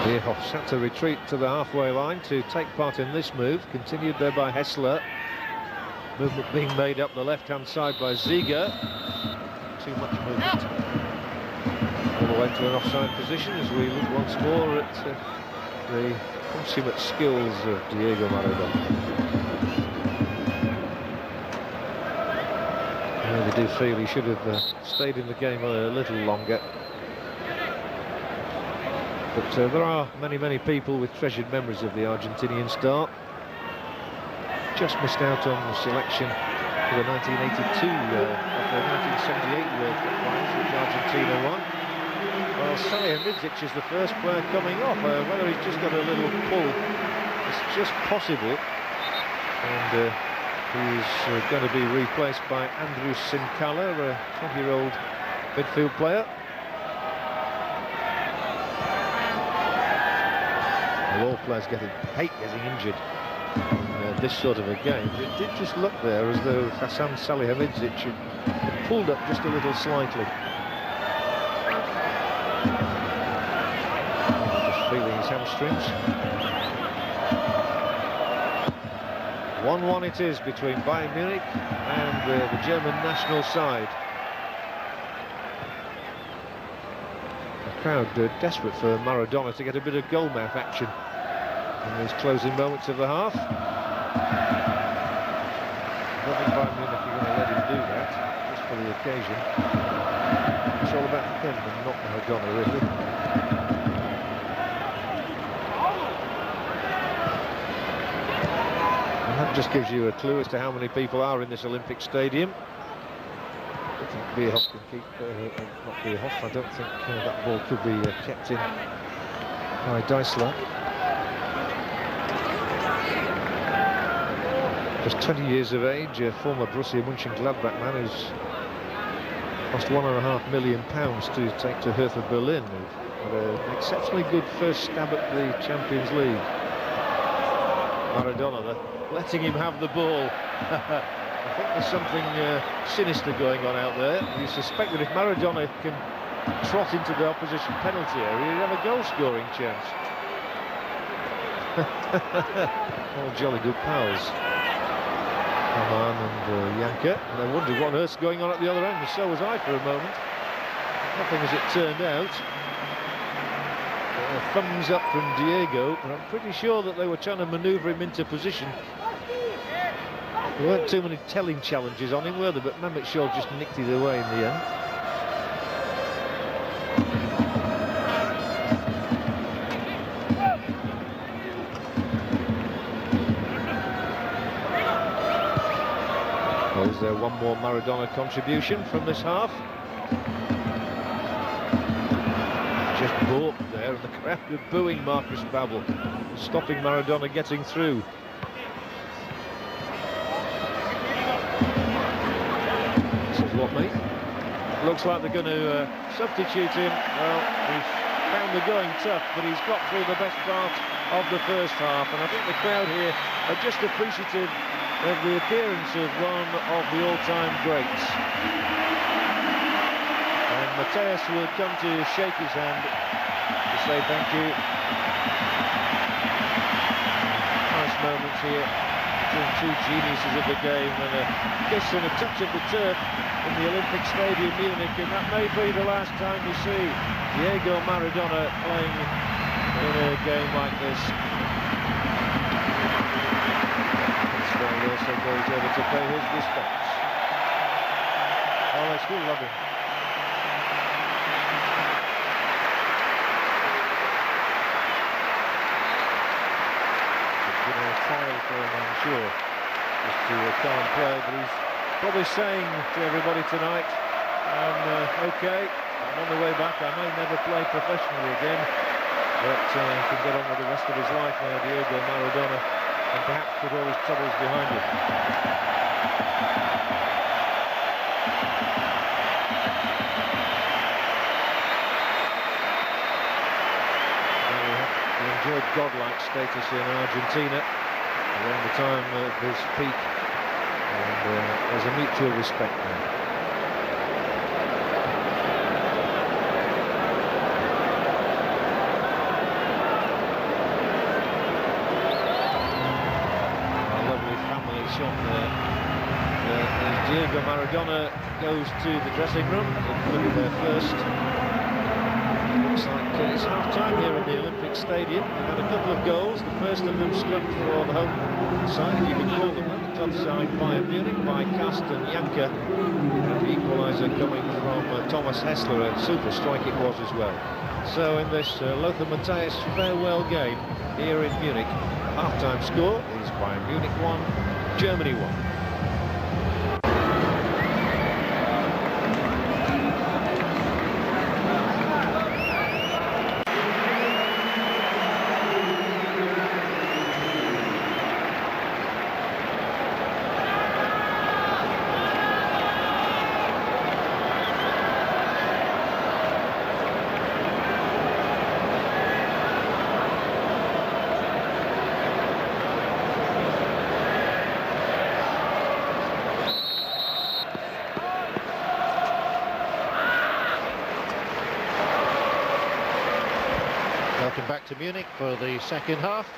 Bierhoff had to retreat to the halfway line to take part in this move, continued there by Hessler. Movement being made up the left-hand side by Ziege. Too much movement. All the way to an offside position as we look once more at the consummate skills of Diego Maradona. I really do feel he should have stayed in the game a little longer. But there are many people with treasured memories of the Argentinian star. Just missed out on the selection for the 1982 of the 1978 World Cup finals, which Argentina won. Well, Salihamidzic is the first player coming off. Whether he's just got a little pull, it's just possible. And he's going to be replaced by Andrew Sincala, a 20-year-old midfield player. All players hate getting injured in this sort of a game. It did just look there as though Hasan Salihamidzic had pulled up just a little slightly. Just feeling his hamstrings. 1-1 it is between Bayern Munich and the German national side. The crowd desperate for Maradona to get a bit of goalmouth action in these closing moments of the half. I don't think Bayern Munich are going to let him do that, just for the occasion. It's all about him and not Maradona, really. And that just gives you a clue as to how many people are in this Olympic Stadium. I don't think Bierhoff can keep, not Bierhoff, I don't think that ball could be kept in by Deisler. Just 20 years of age, a former Borussia Mönchengladbach man who's cost £1.5 million to take to Hertha Berlin. Had an exceptionally good first stab at the Champions League. Maradona, letting him have the ball. I think there's something sinister going on out there. You suspect that if Maradona can trot into the opposition penalty area, he'd have a goal-scoring chance. All jolly good pals. Coman and Janka. And I wondered what on earth's going on at the other end, and so was I for a moment. Nothing as it turned out. Thumbs up from Diego, but I'm pretty sure that they were trying to manoeuvre him into position. There weren't too many telling challenges on him, were there? But Mehmet Scholl just nicked it away in the end. Well, is there one more Maradona contribution from this half? Just balked there, and the crowd are booing Marcus Babbel, stopping Maradona getting through. This is what, mate? Looks like they're going to substitute him. Well, he's found the going tough, but he's got through the best part of the first half, and I think the crowd here are just appreciative of the appearance of one of the all-time greats. And Matthäus will come to shake his hand to say thank you. Nice moments here between two geniuses of the game, and a kiss and a touch of the turf in the Olympic Stadium Munich, and that may be the last time we see Diego Maradona playing in a game like this. He also goes over to pay his respects. Oh, they still love him. It's been a trial for him, I'm sure, just to come and play, but he's probably saying to everybody tonight, okay, I'm on the way back, I may never play professionally again, but he can get on with the rest of his life now, Diego Maradona, and perhaps put all his troubles behind him. He enjoyed godlike status in Argentina around the time of his peak, and there's a mutual respect there. Diego Maradona goes to the dressing room. He'll be there first. Looks like it's half-time here in the Olympic Stadium. They've had a couple of goals. The first of them struck for the home side, if you can call them that, the club side Bayern Munich, by Carsten Janka. And the equaliser coming from Thomas Hessler. A super strike it was as well. So in this Lothar Matthäus farewell game here in Munich, half-time score is Bayern Munich 1, Germany 1. Welcome back to Munich for the second half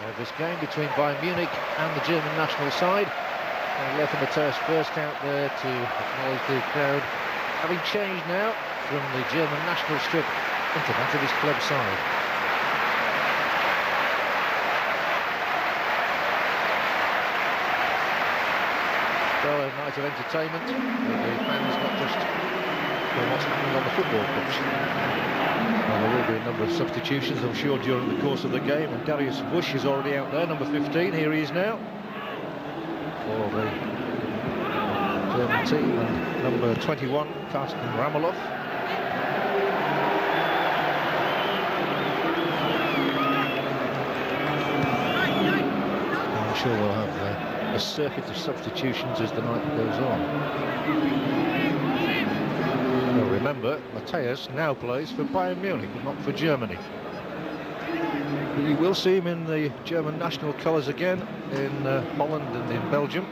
of this game between Bayern Munich and the German national side. And Lothar Matthäus first out there to acknowledge the crowd, having changed now from the German national strip into that of his club side. Well, a night of entertainment. The fans not just for what's happening on the football pitch. Well, there will be a number of substitutions, I'm sure, during the course of the game. And Darius Bush is already out there, number 15. Here he is now for the German team. And number 21, Carsten Ramelow. I'm sure we'll have a circuit of substitutions as the night goes on. Well, remember, Matthäus now plays for Bayern Munich, not for Germany. But you will see him in the German national colours again in Holland and in Belgium.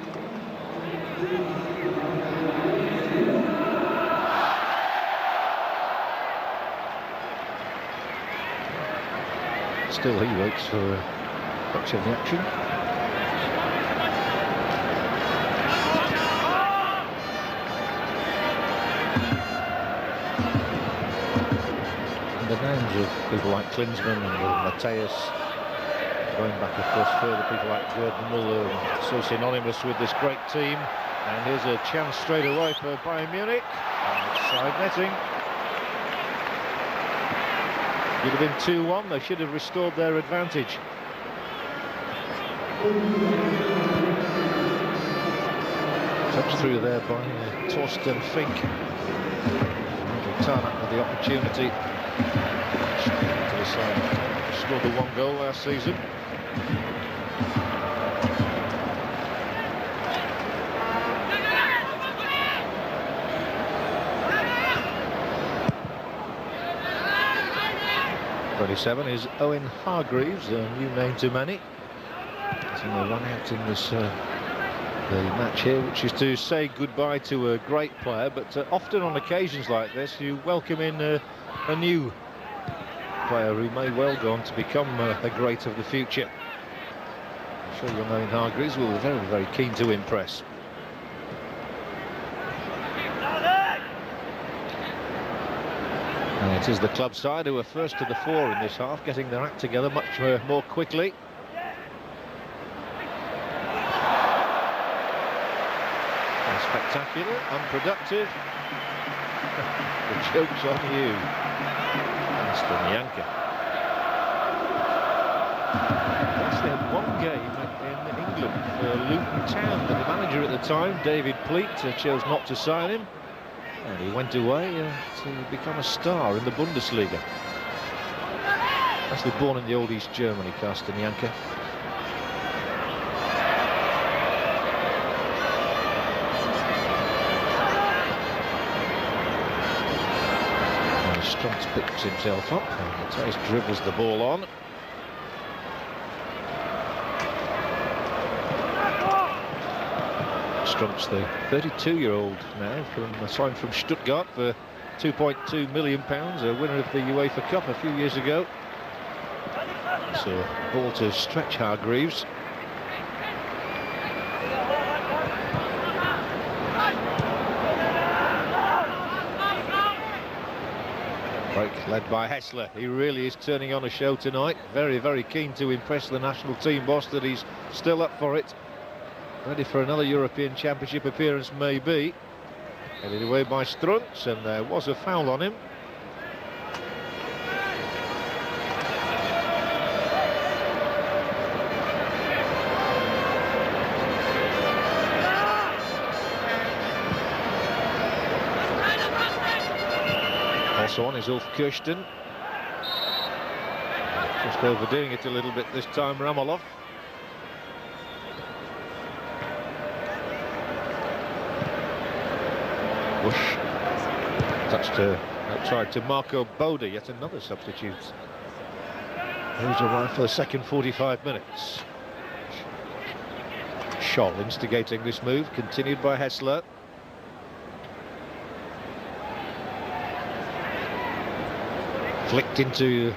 Still he waits for much of the action. The names of people like Klinsmann and Matthäus, going back of course further, people like Gerd Muller, so synonymous with this great team. And here's a chance straight away for Bayern Munich. Side netting. Would have been 2-1, they should have restored their advantage. Touch through there by Torsten Fink. Tarnack with the opportunity to the side. Scored the one goal last season. #27 is Owen Hargreaves, a new name to many. He's going to run out in this the match here, which is to say goodbye to a great player, but often on occasions like this you welcome in a new player who may well go on to become a great of the future. I'm sure you'll know in Hargreaves will be very, very keen to impress. And it is the club side who are first to the fore in this half, getting their act together much more quickly. Spectacular, unproductive. The joke's on you, Aston Yanka. They had one game in England for Luton Town, but the manager at the time, David Pleat, chose not to sign him, and he went away to become a star in the Bundesliga. Actually born in the old East Germany, Carsten Janka. Strunz picks himself up, and Matthäus dribbles the ball on. Strunz, the 32-year-old now, signed from Stuttgart for £2.2 million, a winner of the UEFA Cup a few years ago. So, ball to stretch Hargreaves. Break led by Hessler. He really is turning on a show tonight. Very, very keen to impress the national team boss that he's still up for it. Ready for another European Championship appearance, maybe. Headed away by Strunz, and there was a foul on him. Also on is Ulf Kirsten. Just overdoing it a little bit this time, Ramelow. Bush touched outside to Marco Bode, yet another substitute. Who's arrived for the second 45 minutes. Scholl instigating this move, continued by Hessler. Flicked into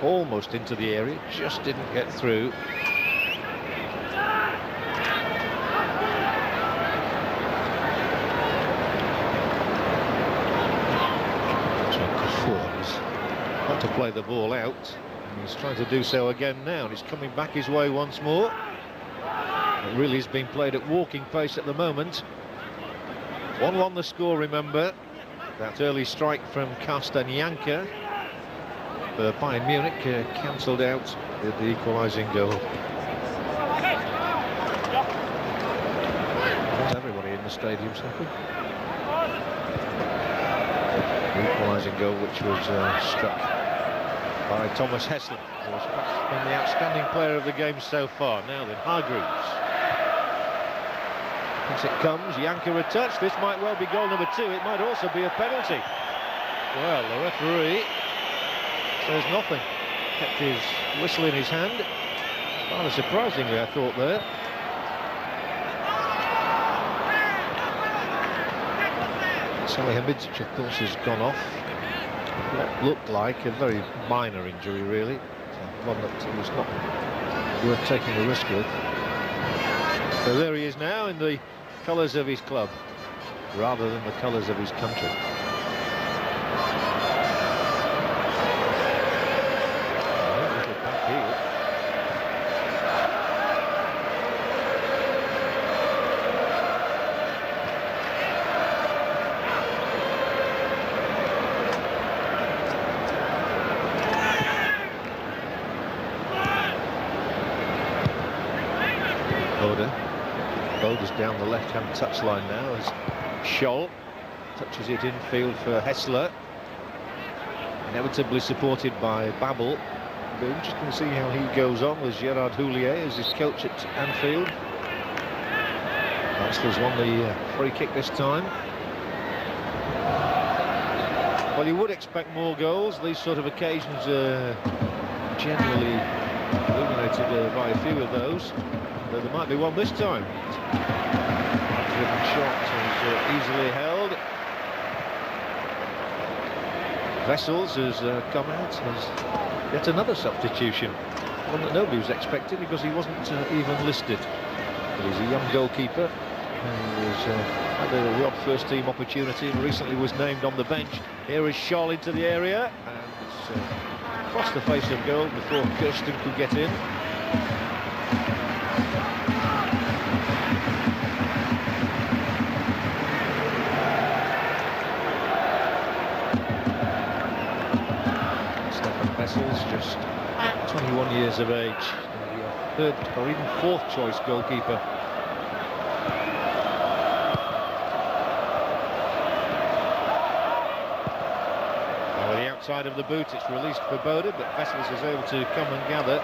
almost into the area, just didn't get through. Want to play the ball out. He's trying to do so again now, and he's coming back his way once more. It really is being played at walking pace at the moment. 1-1 the score, remember. That early strike from Kastanjanka for Bayern Munich cancelled out with the equalising goal. Not everybody in the stadium's happy. The equalising goal, which was struck by Thomas Hessler, who has perhaps been the outstanding player of the game so far. Now then, Hargreaves. As it comes, Janka a touch. This might well be goal number 2. It might also be a penalty. Well, the referee says nothing. Kept his whistle in his hand. Rather surprisingly, I thought there. Salihamidzic, of course, has gone off. What looked like a very minor injury, really. One that was not worth taking a risk with. So there he is now in the colours of his club, rather than the colours of his country. Little back heel. Bode's down the left-hand touchline now as Scholl touches it infield for Hessler. Inevitably supported by Babel. It'll be interesting to see how he goes on with Gerard Houllier as his coach at Anfield. Hessler's won the free kick this time. Well, you would expect more goals. These sort of occasions are generally illuminated by a few of those. Though there might be one this time. Driven shot is easily held. Vessels has come out as yet another substitution. One that nobody was expecting because he wasn't even listed. But he's a young goalkeeper who had a odd first team opportunity and recently was named on the bench. Here is Scholl into the area and it's across the face of goal before Kirsten could get in. Just 21 years of age, third or even fourth choice goalkeeper. Now with the outside of the boot, it's released for Bode, but Vessels is able to come and gather.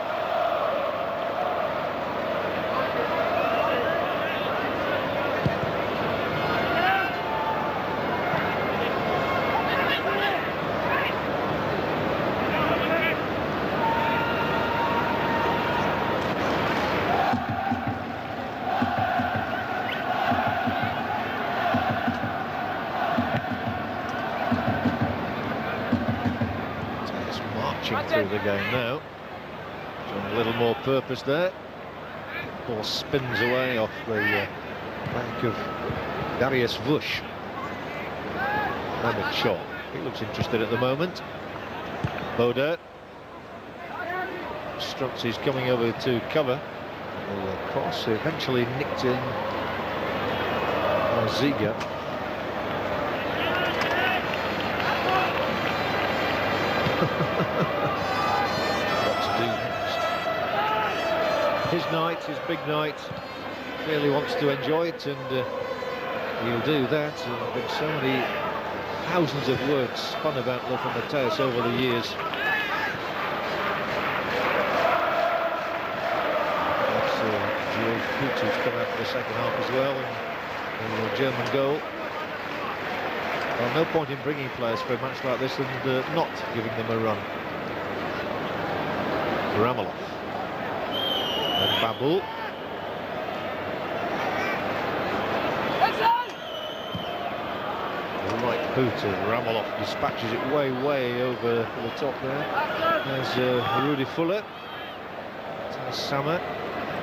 Through the game now, showing a little more purpose there. Ball spins away off the back of Darius Vush. Mehmet Scholl, he looks interested at the moment. Bode Struts, he's coming over to cover. The cross eventually nicked in by Ziga. His night, his big night, really wants to enjoy it, and he'll do that. There have been so many thousands of words spun about Lothar Matthäus over the years. That's George Kutz, who's come out for the second half as well, and the German goal. Well, no point in bringing players for a match like this and not giving them a run. Ramalov. And Babel. right boot of Rameloff dispatches it way over the top there. There's Rudy Fuller, Sammer,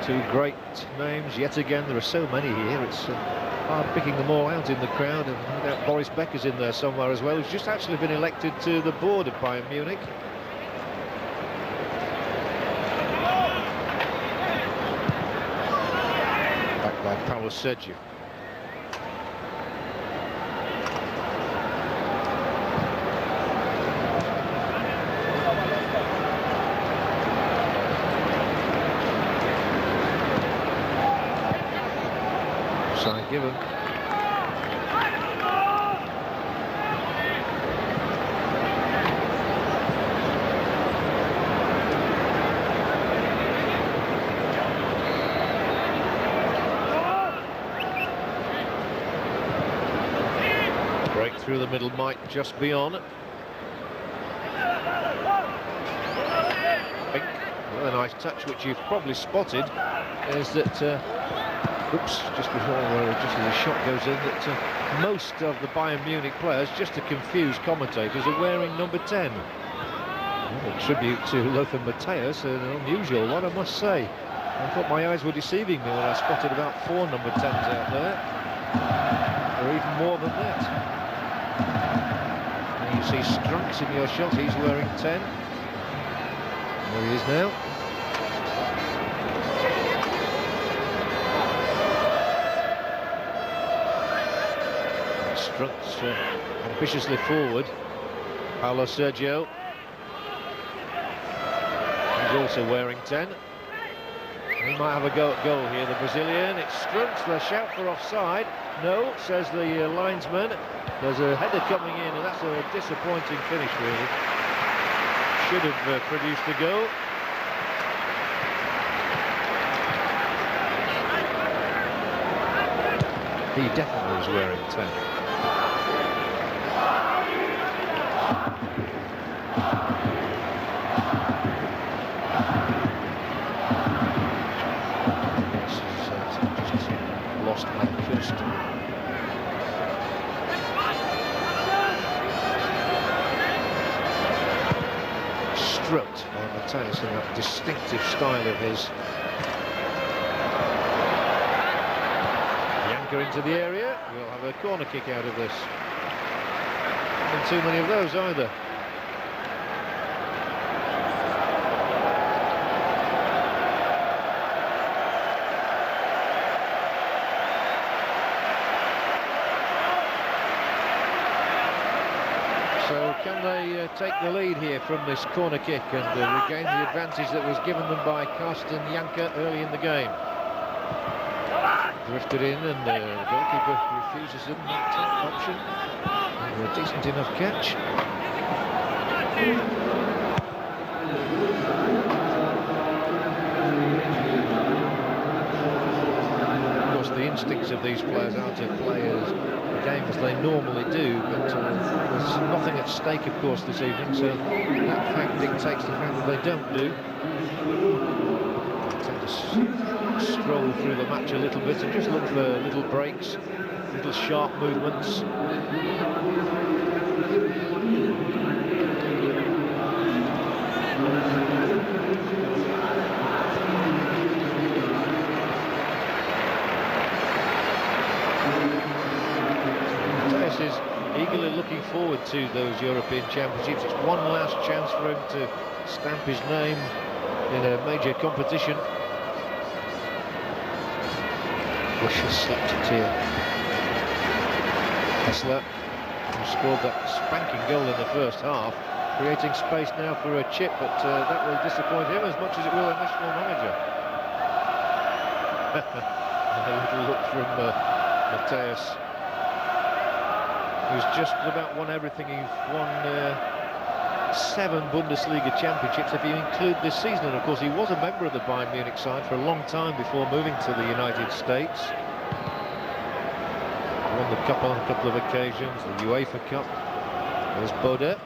two great names yet again. There are so many here, it's hard picking them all out in the crowd, and no doubt Boris Becker's in there somewhere as well, who's just actually been elected to the board of Bayern Munich. Back by Paulo Sergio. Sign given. Break through the middle, Mike just beyond. Well, a nice touch, which you've probably spotted, is that oops, just as the shot goes in, that most of the Bayern Munich players, just to confuse commentators, are wearing number 10. Well, a tribute to Lothar Matthäus, an unusual one, I must say. I thought my eyes were deceiving me when I spotted about 4 number 10s out there, or even more than that. And you see Strunks in your shot, he's wearing 10. There he is now. Strunks ambitiously forward. Paulo Sergio. He's also wearing 10. He might have a go at goal here, the Brazilian. It's Strunks, the shout for offside. No, says the linesman. There's a header coming in, and that's a disappointing finish, really. Should have produced a goal. He definitely was wearing 10. Lost man first. Stroked by Matthäus in that distinctive style of his. Janka into the area. We'll have a corner kick out of this. Not too many of those either. So can they take the lead here from this corner kick and regain the advantage that was given them by Carsten Janka early in the game? Drifted in, and the goalkeeper refuses them that option. And a decent enough catch. Of course, the instincts of these players are to play the game as they normally do, but there's nothing at stake, of course, this evening, so that fact dictates the fact that they don't do. They tend to stroll through the match a little bit and just look for little breaks, little sharp movements. Is eagerly looking forward to those European Championships. It's one last chance for him to stamp his name in a major competition. Bush has slapped it here. Kessler, who scored that spanking goal in the first half, creating space now for a chip, but that will disappoint him as much as it will a national manager. A little look from Matthäus, who's just about won everything. He's won 7 Bundesliga championships if you include this season, and of course he was a member of the Bayern Munich side for a long time before moving to the United States. Won the Cup on a couple of occasions, the UEFA Cup. There's Bode.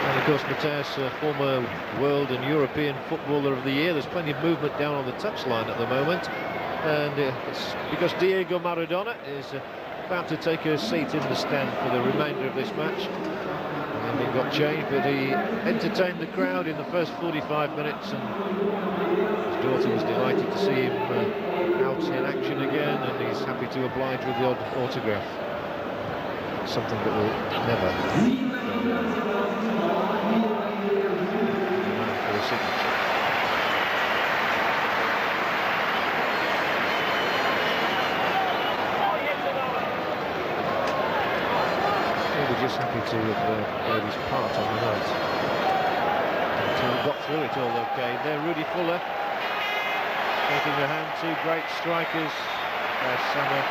And of course Matthäus, former World and European Footballer of the Year. There's plenty of movement down on the touchline at the moment. and it's because Diego Maradona is about to take a seat in the stand for the remainder of this match. And it got changed, but he entertained the crowd in the first 45 minutes, and his daughter was delighted to see him out in action again, and he's happy to oblige with the odd autograph. Something that will never for a signature. Maybe just happy to have played his part on the night. Until he got through it all okay. There, Rudy Fuller taking the hand, two great strikers last summer.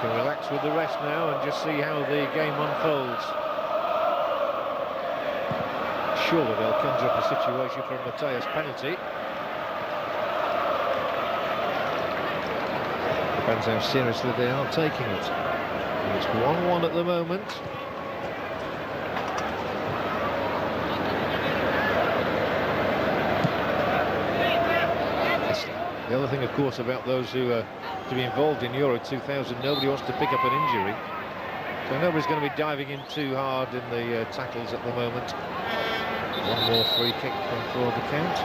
Relax with the rest now and just see how the game unfolds. Surely they'll conjure up a situation for a Mateus penalty. Depends how seriously they are taking it. And it's 1-1 at the moment. The other thing, of course, about those who are to be involved in Euro 2000, nobody wants to pick up an injury, so nobody's going to be diving in too hard in the tackles at the moment. One more free kick for the count.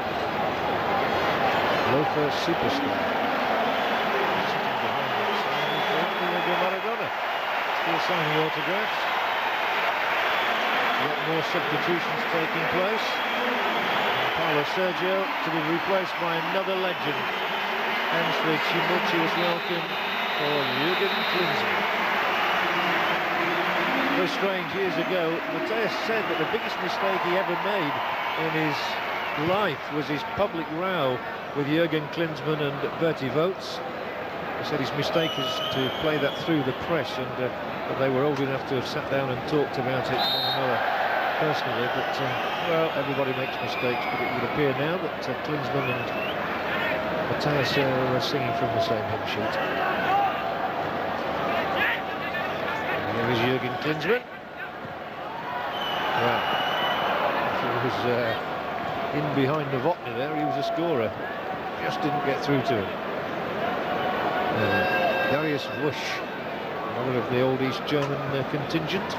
Lothar superstar sitting behind that Diego Maradona, still signing autographs. Yet more substitutions taking place. And Paulo Sergio to be replaced by another legend. And the tumultuous welcome for Jürgen Klinsmann. Very strange, years ago, Mateus said that the biggest mistake he ever made in his life was his public row with Jürgen Klinsmann and Bertie Voets. He said his mistake is to play that through the press, and that they were old enough to have sat down and talked about it one another personally. But, well, everybody makes mistakes, but it would appear now that Klinsmann and Mateus are singing from the same hymn sheet. And there is Jürgen Klinsmann. Well, if he was in behind Novotny there, he was a scorer. Just didn't get through to him. Darius Wusch, another of the old East German contingent.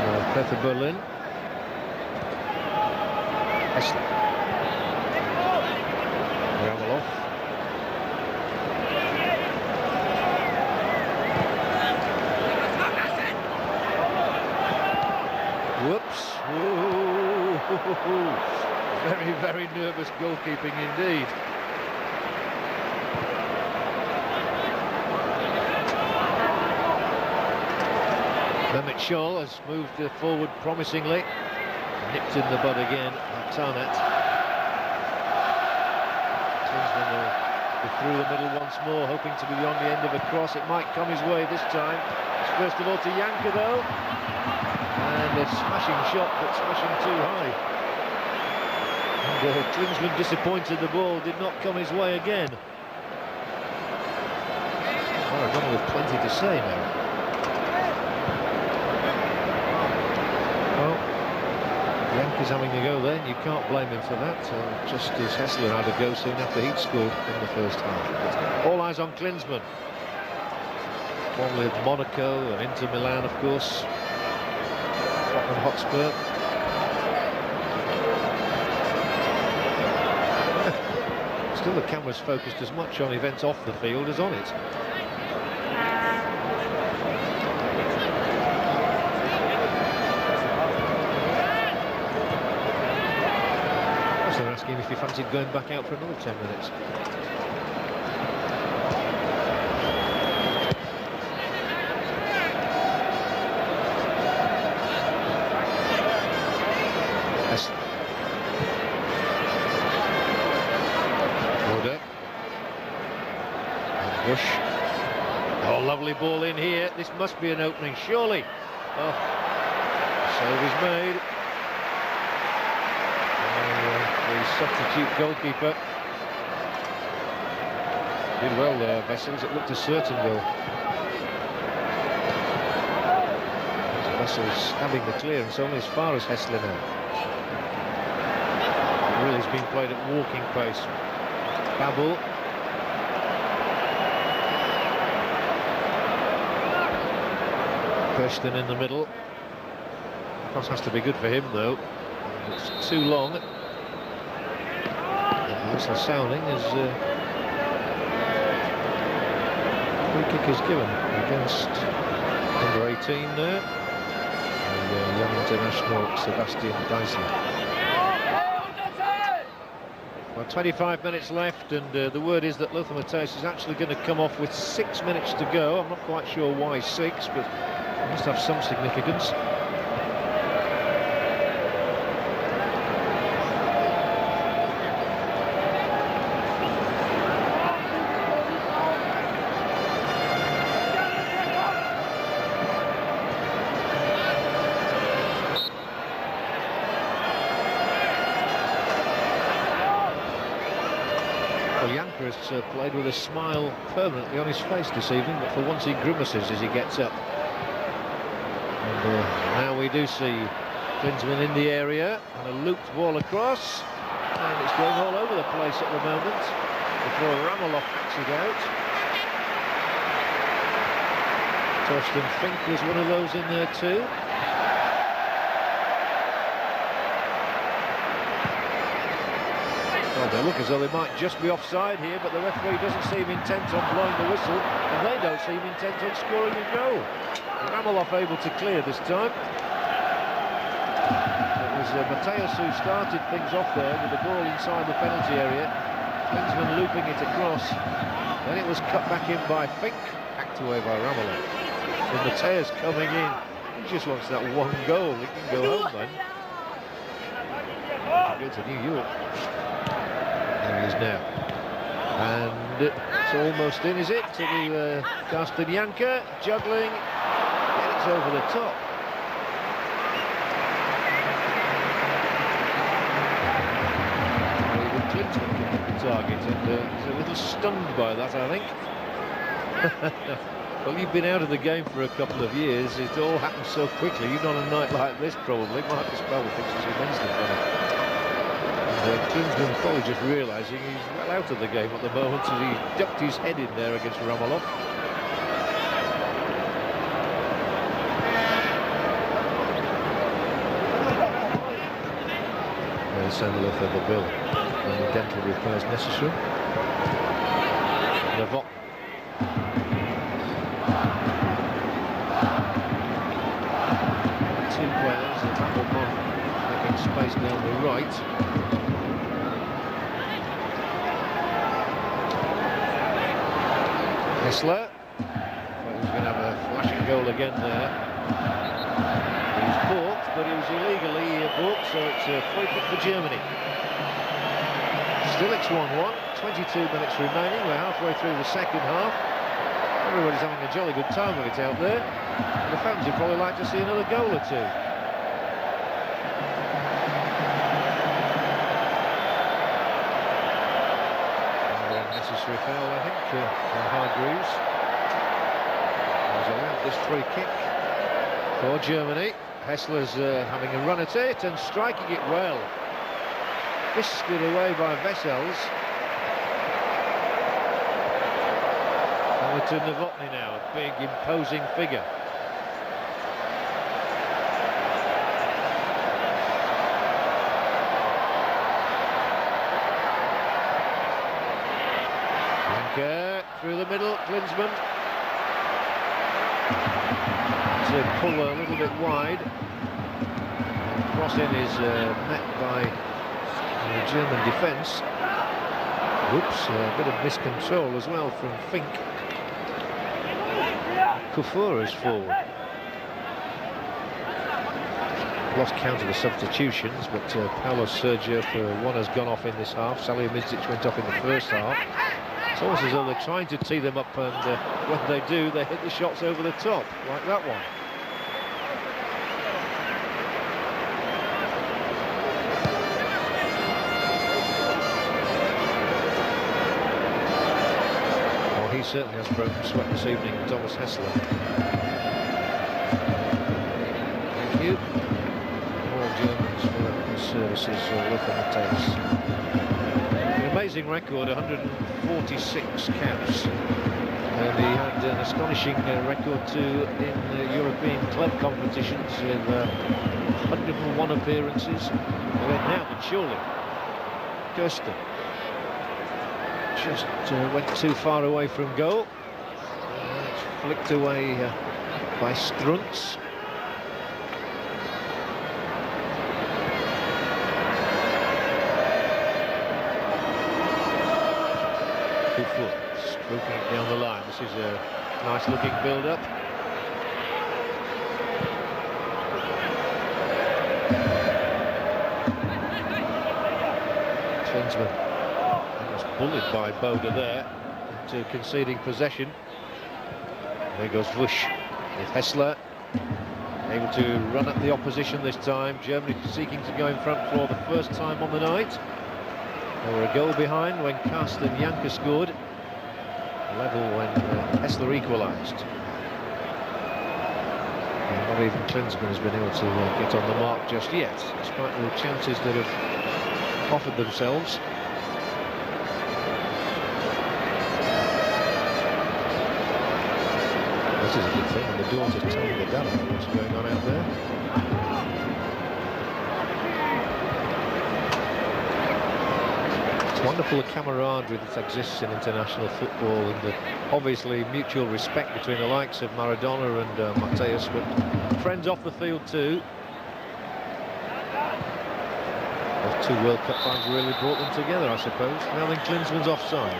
From Hertha Berlin. Hessler. Whoops. Ooh. Very, very nervous goalkeeping indeed. Mehmet Scholl has moved forward promisingly. Nipped in the bud again by Tarnat. Klinsmann will be through the middle once more, hoping to be on the end of a cross. It might come his way this time. It's first of all to Janka though. And a smashing shot, but smashing too high. And Klinsmann disappointed, the ball did not come his way again. Maradona with plenty to say now. Well, Janka's having a go then, you can't blame him for that. Just as Hessler had a go soon after he'd scored in the first half. All eyes on Klinsmann. One with Monaco and Inter Milan, of course. Tottenham Hotspur. Still, the camera's focused as much on events off the field as on it. So they're asking if he fancied going back out for another 10 minutes. Bush. Oh, lovely ball in here. This must be an opening, surely. Oh, save is made. The substitute goalkeeper did well there, Vessels. It looked a certain goal. Hessel's having the clearance only as far as Hessler now. Really has been played at walking pace. Babel. Kirsten in the middle. Cross has to be good for him though. It's too long. Whistle sounding as free kick is given against number 18 there. The young international Sebastian Deisler. Well, 25 minutes left, and the word is that Lothar Matthäus is actually going to come off with 6 minutes to go. I'm not quite sure why 6, but it must have some significance. Has played with a smile permanently on his face this evening, but for once he grimaces as he gets up. And now we do see Klinsmann in the area, and a looped ball across, and it's going all over the place at the moment before Ramelow backs it out. Torsten Fink was one of those in there too. Well, they look as though they might just be offside here, but the referee doesn't seem intent on blowing the whistle, and they don't seem intent on scoring a goal. Ramelow able to clear this time. It was Matthäus who started things off there with the ball inside the penalty area. Klinsmann looping it across. Then it was cut back in by Fink, hacked away by Ramelow. And Matthäus coming in. He just wants that one goal. He can go home then. Go to New York. There he is now, and it's almost in, is it, to the Karsten-Janker, juggling, and it's over the top. Even Klinsmann can hit the target, and he's a little stunned by that, I think. Well, you've been out of the game for a couple of years, it all happens so quickly. Even on a night like this, probably, Marcus Babel thinks it's immensely funny. Klinsmann probably just realising he's well out of the game at the moment as he ducked his head in there against Ramelow. They'll send Lothar the bill. Any dental repairs necessary. Levot. Two players, the Babel making space down the right. Hessler, he's going to have a flashing goal again there. He's balked, but he was illegally balked, so it's a free kick for Germany. Still it's 1-1, 22 minutes remaining, we're halfway through the second half. Everybody's having a jolly good time of it out there. And the fans would probably like to see another goal or two. Necessary foul, I think, for Hargreaves. He's allowed this free kick for Germany. Hessler's having a run at it and striking it well. Whisked it away by Wessels. Over to Novotny now, a big imposing figure. Through the middle, Klinsmann to pull a little bit wide. Cross-in is met by the German defence. Whoops, a bit of miscontrol as well from Fink. Kufura's forward. Lost count of the substitutions, but Paulo Sergio for one has gone off in this half. Salihamidzic went off in the first half. It's almost as though they're trying to tee them up, and when they do, they hit the shots over the top, like that one. Well, he certainly has broken sweat this evening, Thomas Hessler. you. All Germans for his services, Lothar Matthäus. An amazing record, 146 caps. And he had an astonishing record too in European club competitions with 101 appearances. Now the surely Kirsten just went too far away from goal. It's flicked away by Strunz. Stroking it down the line. This is a nice looking build-up. Klinsmann was bullied by Boda there into conceding possession. There goes Wusch with Hessler, able to run at the opposition this time. Germany seeking to go in front for the first time on the night. They were a goal behind when Carsten Janker scored. Level when Hessler equalised. Not even Klinsmann has been able to get on the mark just yet, despite the chances that have offered themselves. This is a good thing, and the daughter's telling the dad about what's going on out there. It's wonderful the camaraderie that exists in international football, and the obviously mutual respect between the likes of Maradona and Matthäus, but friends off the field too. Those two World Cup finals really brought them together, I suppose. Now then, Klinsmann's offside.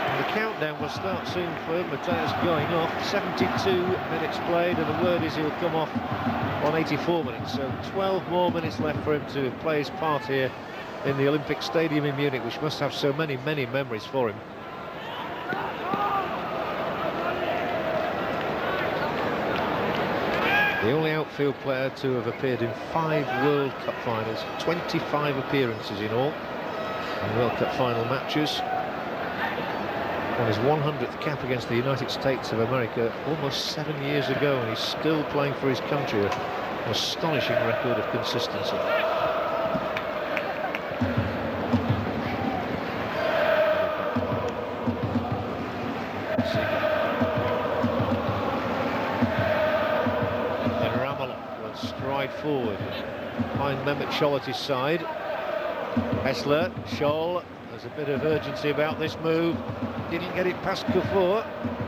And the countdown will start soon for Matthäus going off. 72 minutes played, and the word is he'll come off on 84 minutes, so 12 more minutes left for him to play his part here in the Olympic Stadium in Munich, which must have so many memories for him. The only outfield player to have appeared in 5 World Cup finals, 25 appearances in all in World Cup final matches. On his 100th cap against the United States of America almost 7 years ago, and he's still playing for his country. An astonishing record of consistency. Then Ramelow will stride forward behind Mehmet Scholl at his side. Hessler, Scholl. There's a bit of urgency about this move. Didn't get it past Kufur,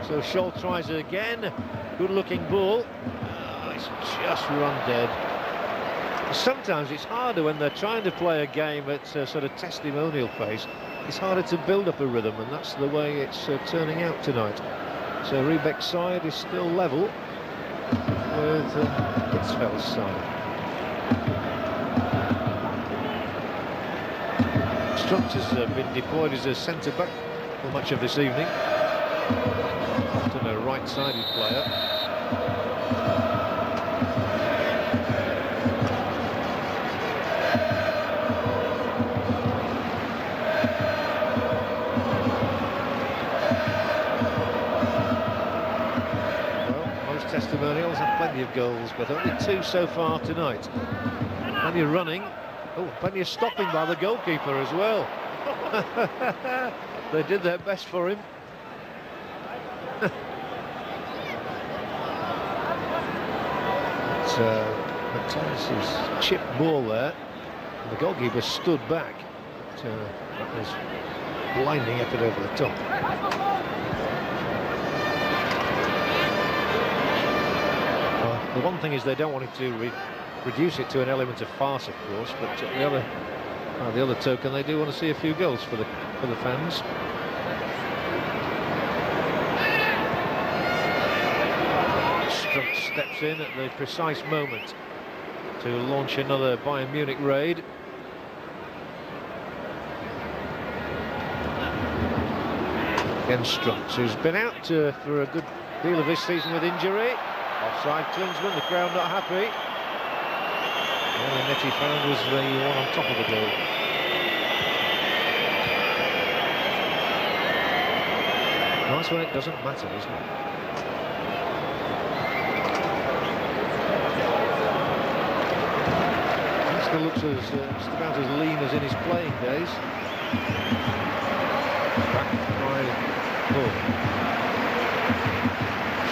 so Scholl tries it again. Good looking ball. Oh, it's just run dead. Sometimes it's harder when they're trying to play a game at sort of testimonial pace. It's harder to build up a rhythm, and that's the way it's turning out tonight. So Riebeck's side is still level with Hitzfeld's side. Strunz has been deployed as a centre-back for much of this evening. Often a right-sided player. Well, most testimonials have plenty of goals, but only 2 so far tonight. Plenty of running. Oh, plenty of stopping by the goalkeeper as well. They did their best for him. It's Matthäus' chip ball there. And the goalkeeper stood back. That was blinding effort over the top. The one thing is they don't want it to reduce it to an element of farce, of course, but the other token, they do want to see a few goals for the fans. Strunz steps in at the precise moment to launch another Bayern Munich raid. Again, Strunz, who's been out for a good deal of this season with injury. Offside Klinsmann, the crowd not happy. The only net he found was the one on top of the goal. Nice when it doesn't matter, isn't it? was just about as lean as in his playing days. Back by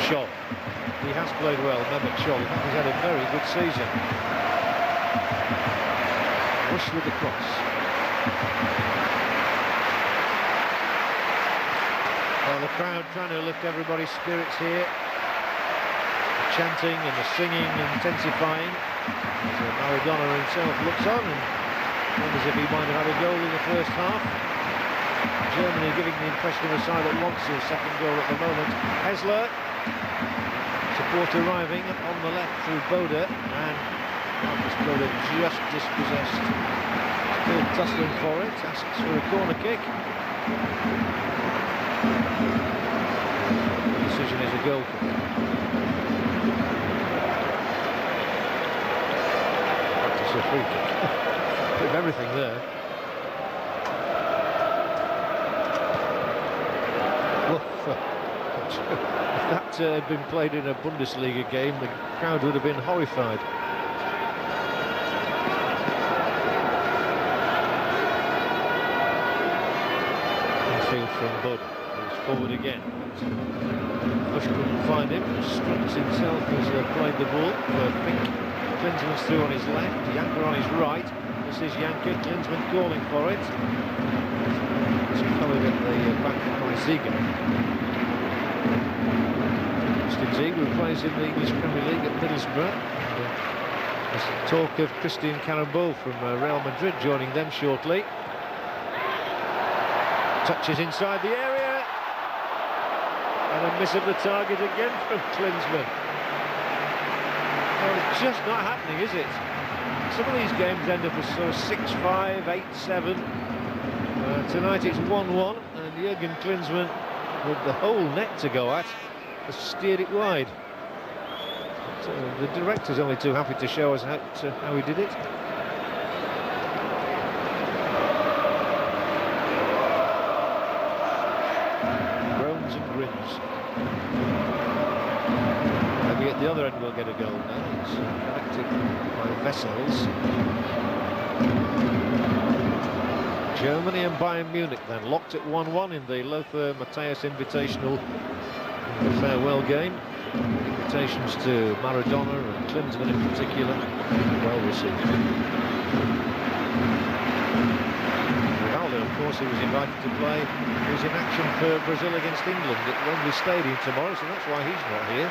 Scholl. He has played well, Mehmet Scholl. In fact, he's had a very good season. Bush with the cross. Well, the crowd trying to lift everybody's spirits here. The chanting and the singing intensifying. So Maradona himself looks on and wonders if he might have had a goal in the first half. Germany giving the impression of a side that wants a second goal at the moment. Hessler, support arriving on the left through Bode, and Marcus Bode just dispossessed. Still tussling for it, asks for a corner kick. The decision is a goal kick. Practice a free kick. Bit of everything there. If that had been played in a Bundesliga game, the crowd would have been horrified. Infield from Bud, who's forward again. Bush couldn't find him, Struts himself has played the ball for Fink. Klinsmann's through on his left, Janker on his right. This is Janker, Klinsmann calling for it. It's covered at the back by Ziege. Ziege, who plays in the English Premier League at Middlesbrough. There's talk of Christian Carambeu from Real Madrid joining them shortly. Touches inside the area. And a miss of the target again from Klinsmann. Well, it's just not happening, is it? Some of these games end up as sort of 6-5, 8-7. Tonight it's 1-1, and Jürgen Klinsmann, with the whole net to go at, has steered it wide. But, the director's only too happy to show us how he did it. Groans and grins. Maybe at the other end we'll get a goal now. It's collected by Vessels. Germany and Bayern Munich then locked at 1-1 in the Lothar Matthäus Invitational. The farewell game. Invitations to Maradona and Klinsmann in particular, well received. Ronaldo, of course, who was invited to play, was in action for Brazil against England at Wembley Stadium tomorrow, so that's why he's not here.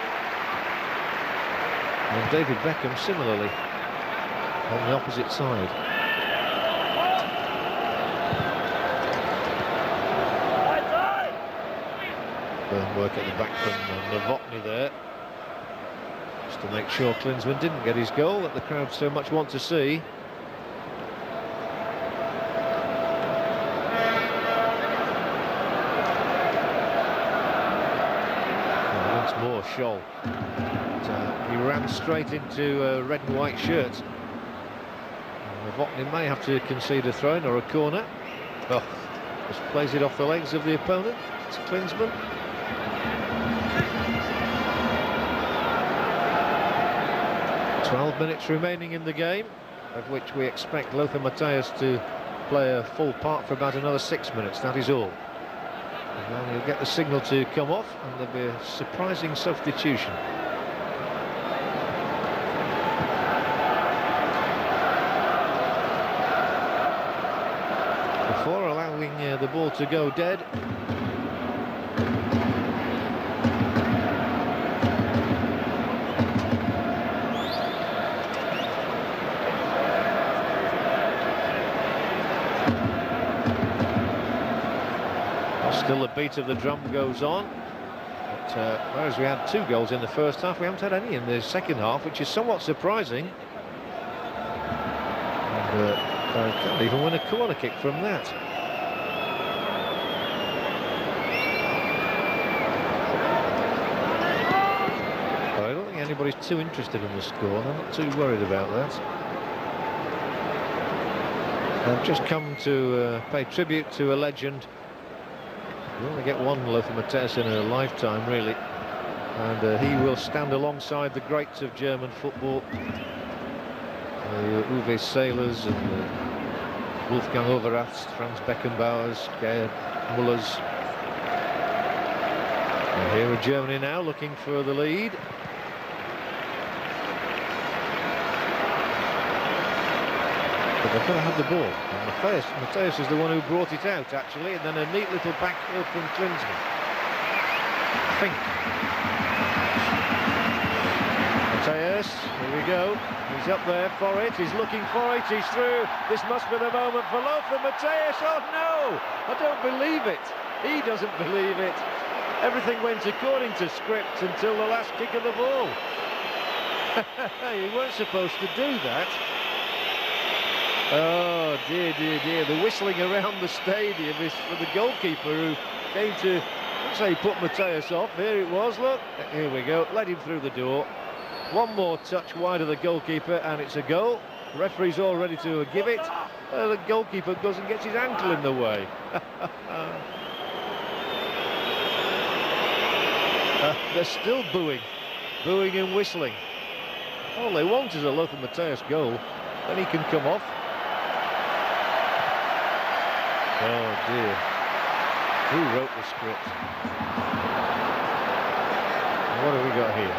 And David Beckham similarly on the opposite side. Work at the back from Novotny there, just to make sure Klinsmann didn't get his goal that the crowd so much want to see. And once more Scholl. He ran straight into a red and white shirt. Novotny may have to concede a throw or a corner. Oh, just plays it off the legs of the opponent. It's Klinsmann. 12 minutes remaining in the game, of which we expect Lothar Matthäus to play a full part for about another 6 minutes, that is all. And then he'll get the signal to come off, and there'll be a surprising substitution. Before allowing the ball to go dead, still the beat of the drum goes on, but whereas we had 2 goals in the first half, we haven't had any in the second half, which is somewhat surprising. And can't even win a corner kick from that. But I don't think anybody's too interested in the score, and I'm not too worried about that. I've just come to pay tribute to a legend. You only get one Lothar Matthäus in a lifetime, really, and he will stand alongside the greats of German football. the Uwe Sailors and the Wolfgang Overaths, Franz Beckenbauers, Gerd Müllers. And here are Germany now looking for the lead. But they're going to have the ball. And Matthäus is the one who brought it out, actually, and then a neat little back heel from Klinsmann. Fink. Matthäus, here we go. He's up there for it. He's looking for it. He's through. This must be the moment for Lothar Matthäus. Oh no! I don't believe it. He doesn't believe it. Everything went according to script until the last kick of the ball. You weren't supposed to do that. Oh dear, dear, dear. The whistling around the stadium is for the goalkeeper who came to, let's say, put Matthäus off. Here it was, look. Here we go. Let him through the door. One more touch wide of the goalkeeper and it's a goal. The referee's all ready to give it. The goalkeeper goes and gets his ankle in the way. They're still booing and whistling. All they want is a Lothar Matthäus goal. Then he can come off. Oh dear. Who wrote the script? What have we got here?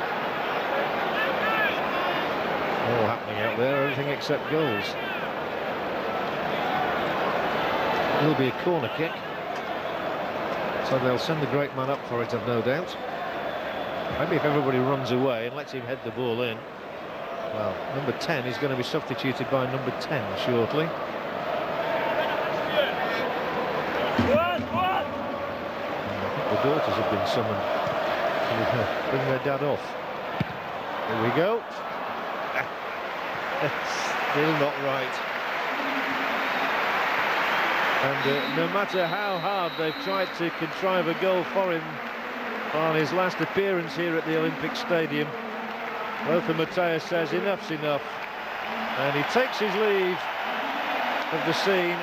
All happening out there, everything except goals. It'll be a corner kick. So they'll send the great man up for it, I've no doubt. Maybe if everybody runs away and lets him head the ball in. Well, number 10 is going to be substituted by number 10 shortly. And I think the daughters have been summoned to bring their dad off. Here we go. Still not right. And no matter how hard they've tried to contrive a goal for him on his last appearance here at the Olympic Stadium, Lothar Matthäus says enough's enough, and he takes his leave of the scene.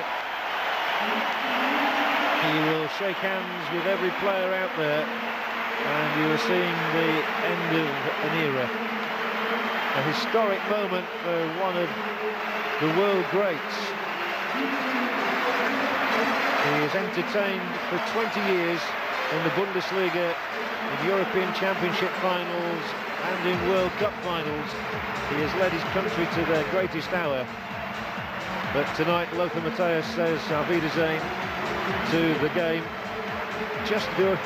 He will shake hands with every player out there, and you are seeing the end of an era. A historic moment for one of the world greats. He is entertained for 20 years in the Bundesliga, in European Championship finals and in World Cup finals. He has led his country to their greatest hour. But tonight Lothar Matthäus says Auf Wiedersehen to the game. Just the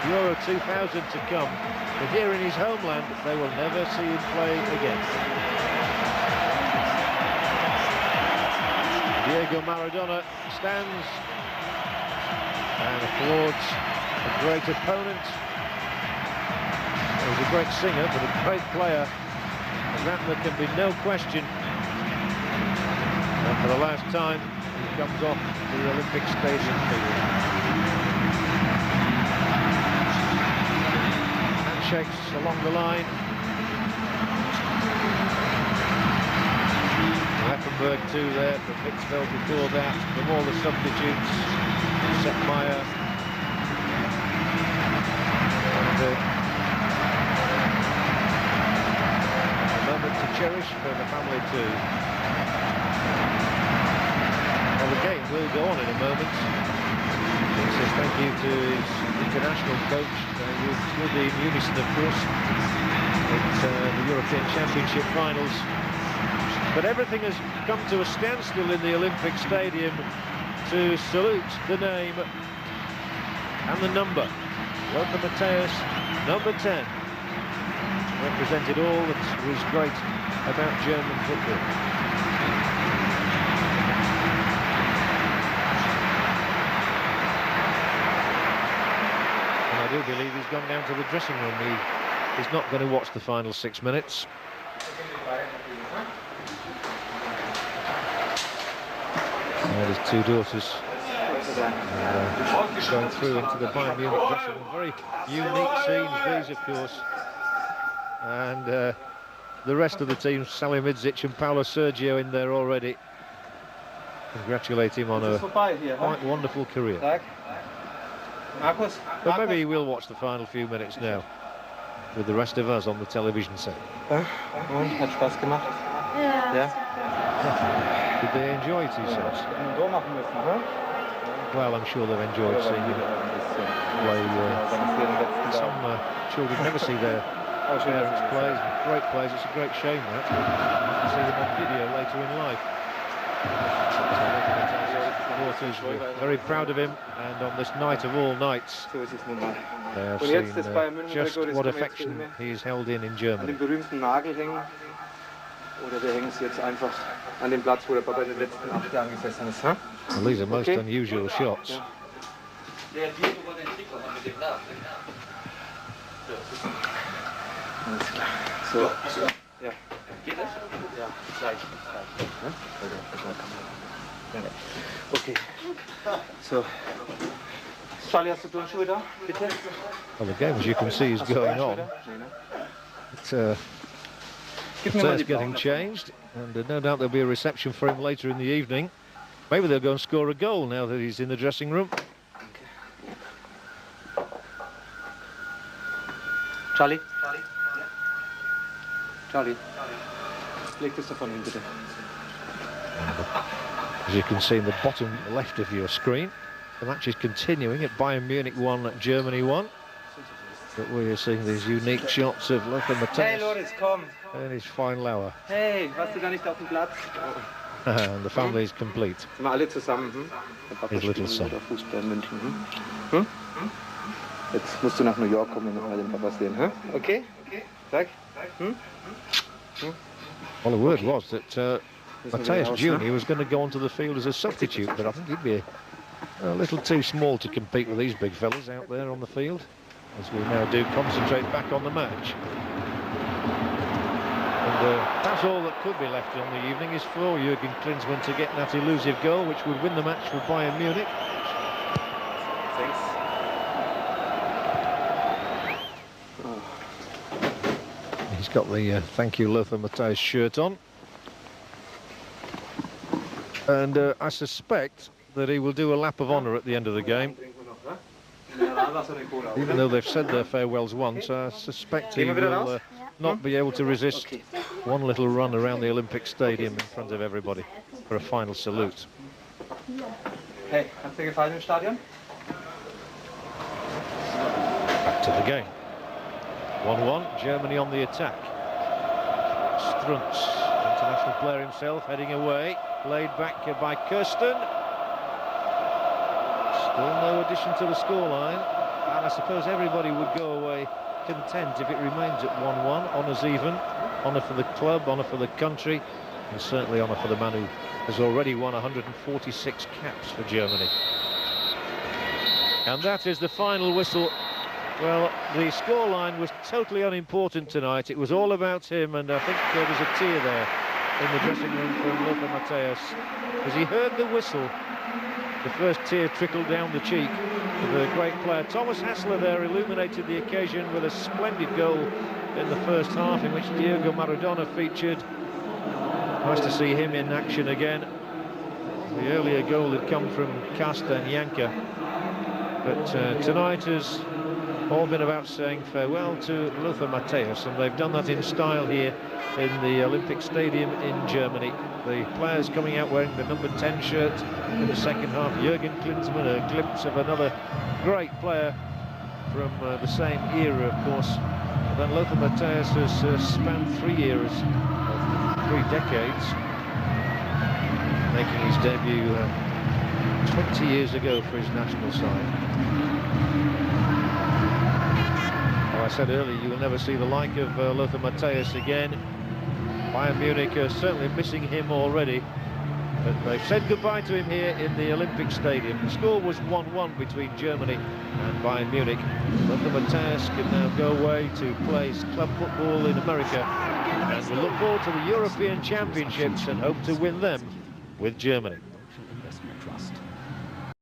Euro 2000 to come. But here in his homeland, they will never see him play again. Diego Maradona stands and applauds a great opponent. He was a great singer, but a great player. Of that there can be no question. And for the last time, he comes off the Olympic Stadium field. Handshakes along the line. Effenberg too there, from Hitzfeld before that, from all the substitutes. Sepp Maier. And a moment to cherish for the family too. Well, the game will go on in a moment. He says thank you to his international coach, Ajude Munison, of course, at the European Championship finals. But everything has come to a standstill in the Olympic Stadium to salute the name and the number. Lothar Matthäus, number 10, represented all that was great about German football. And I do believe he's gone down to the dressing room. He's not going to watch the final 6 minutes. His two daughters going through into the Bayern Munich dressing room. Very unique scenes these, of course. And the rest of the team, Salihamidzic and Paulo Sergio, in there already. Congratulate him on a quite wonderful career. But maybe he will watch the final few minutes now with the rest of us on the television set. Hat Spaß gemacht. Ja. Did they enjoy it, he says? Ein Tor machen müssen, ne? Well, I'm sure they've enjoyed seeing him play. Some children never see their parents play. Great players. It's a great shame that. To see them on video later in life. Supporters were very proud of him, and on this night of all nights, they have seen just what affection he's held in Germany. An den berühmten Nagel hängen. Oder wir hängen es jetzt einfach an den Platz, wo der Papa in den letzten 8 Jahren gesessen ist. Well, these are most unusual shots. Alles klar. So. Ja. Geht das? Ja, gleich. Okay. So. Charlie, hast du Turnschuhe da? Bitte? Well, the game, as you can see, is going on. It's getting changed, and no doubt there'll be a reception for him later in the evening. Maybe they'll go and score a goal now that he's in the dressing room. Charlie? Charlie? Leg das davon hin, bitte. As you can see in the bottom left of your screen, the match is continuing at Bayern Munich 1, Germany 1. But we're seeing these unique shots of Lothar Matthäus. Hey Loris, komm! In his final hour. Hey, warst du gar nicht auf dem Platz? And the family is complete. Sind wir alle zusammen? Hm? Der Papa His little son. Fußball in München. Hm? Jetzt musst du nach New York kommen und noch mal den Papa sehen. Hm? Okay? Sag. Hm? Well, the word was that Matthäus Jr. was going to go onto the field as a substitute, but I think he'd be a little too small to compete with these big fellas out there on the field, as we now do concentrate back on the match. And that's all that could be left on the evening is for Jürgen Klinsmann to get that elusive goal, which would win the match for Bayern Munich. Thanks. He's got the thank you Lothar Matthäus shirt on. And I suspect that he will do a lap of honour at the end of the game. Even though they've said their farewells once, I suspect he will not be able to resist one little run around the Olympic Stadium in front of everybody for a final salute. Hey, hat's dir gefallen im Stadion? Back to the game. 1-1, Germany on the attack. Strunz, international player himself, heading away. Laid back by Kirsten. Still no addition to the scoreline. And I suppose everybody would go away content if it remains at 1-1. Honours even. Honour for the club, honour for the country, and certainly honour for the man who has already won 146 caps for Germany. And that is the final whistle. Well, the scoreline was totally unimportant tonight. It was all about him, and I think there was a tear there in the dressing room from Lothar Matthäus. As he heard the whistle, the first tear trickled down the cheek of the great player. Thomas Hassler there illuminated the occasion with a splendid goal in the first half in which Diego Maradona featured. Nice to see him in action again. The earlier goal had come from Carsten Janker. But tonight has all been about saying farewell to Lothar Matthäus, and they've done that in style here in the Olympic Stadium in Germany. The players coming out wearing the number 10 shirt in the second half. Jürgen Klinsmann, a glimpse of another great player from the same era, of course. And then Lothar Matthäus has spanned 3 eras, 3 decades, making his debut 20 years ago for his national side. I said earlier, you will never see the like of Lothar Matthäus again. Bayern Munich are certainly missing him already, but they've said goodbye to him here in the Olympic Stadium. The score was 1-1 between Germany and Bayern Munich. Lothar Matthäus can now go away to play club football in America, and we'll look forward to the European Championships and hope to win them with Germany.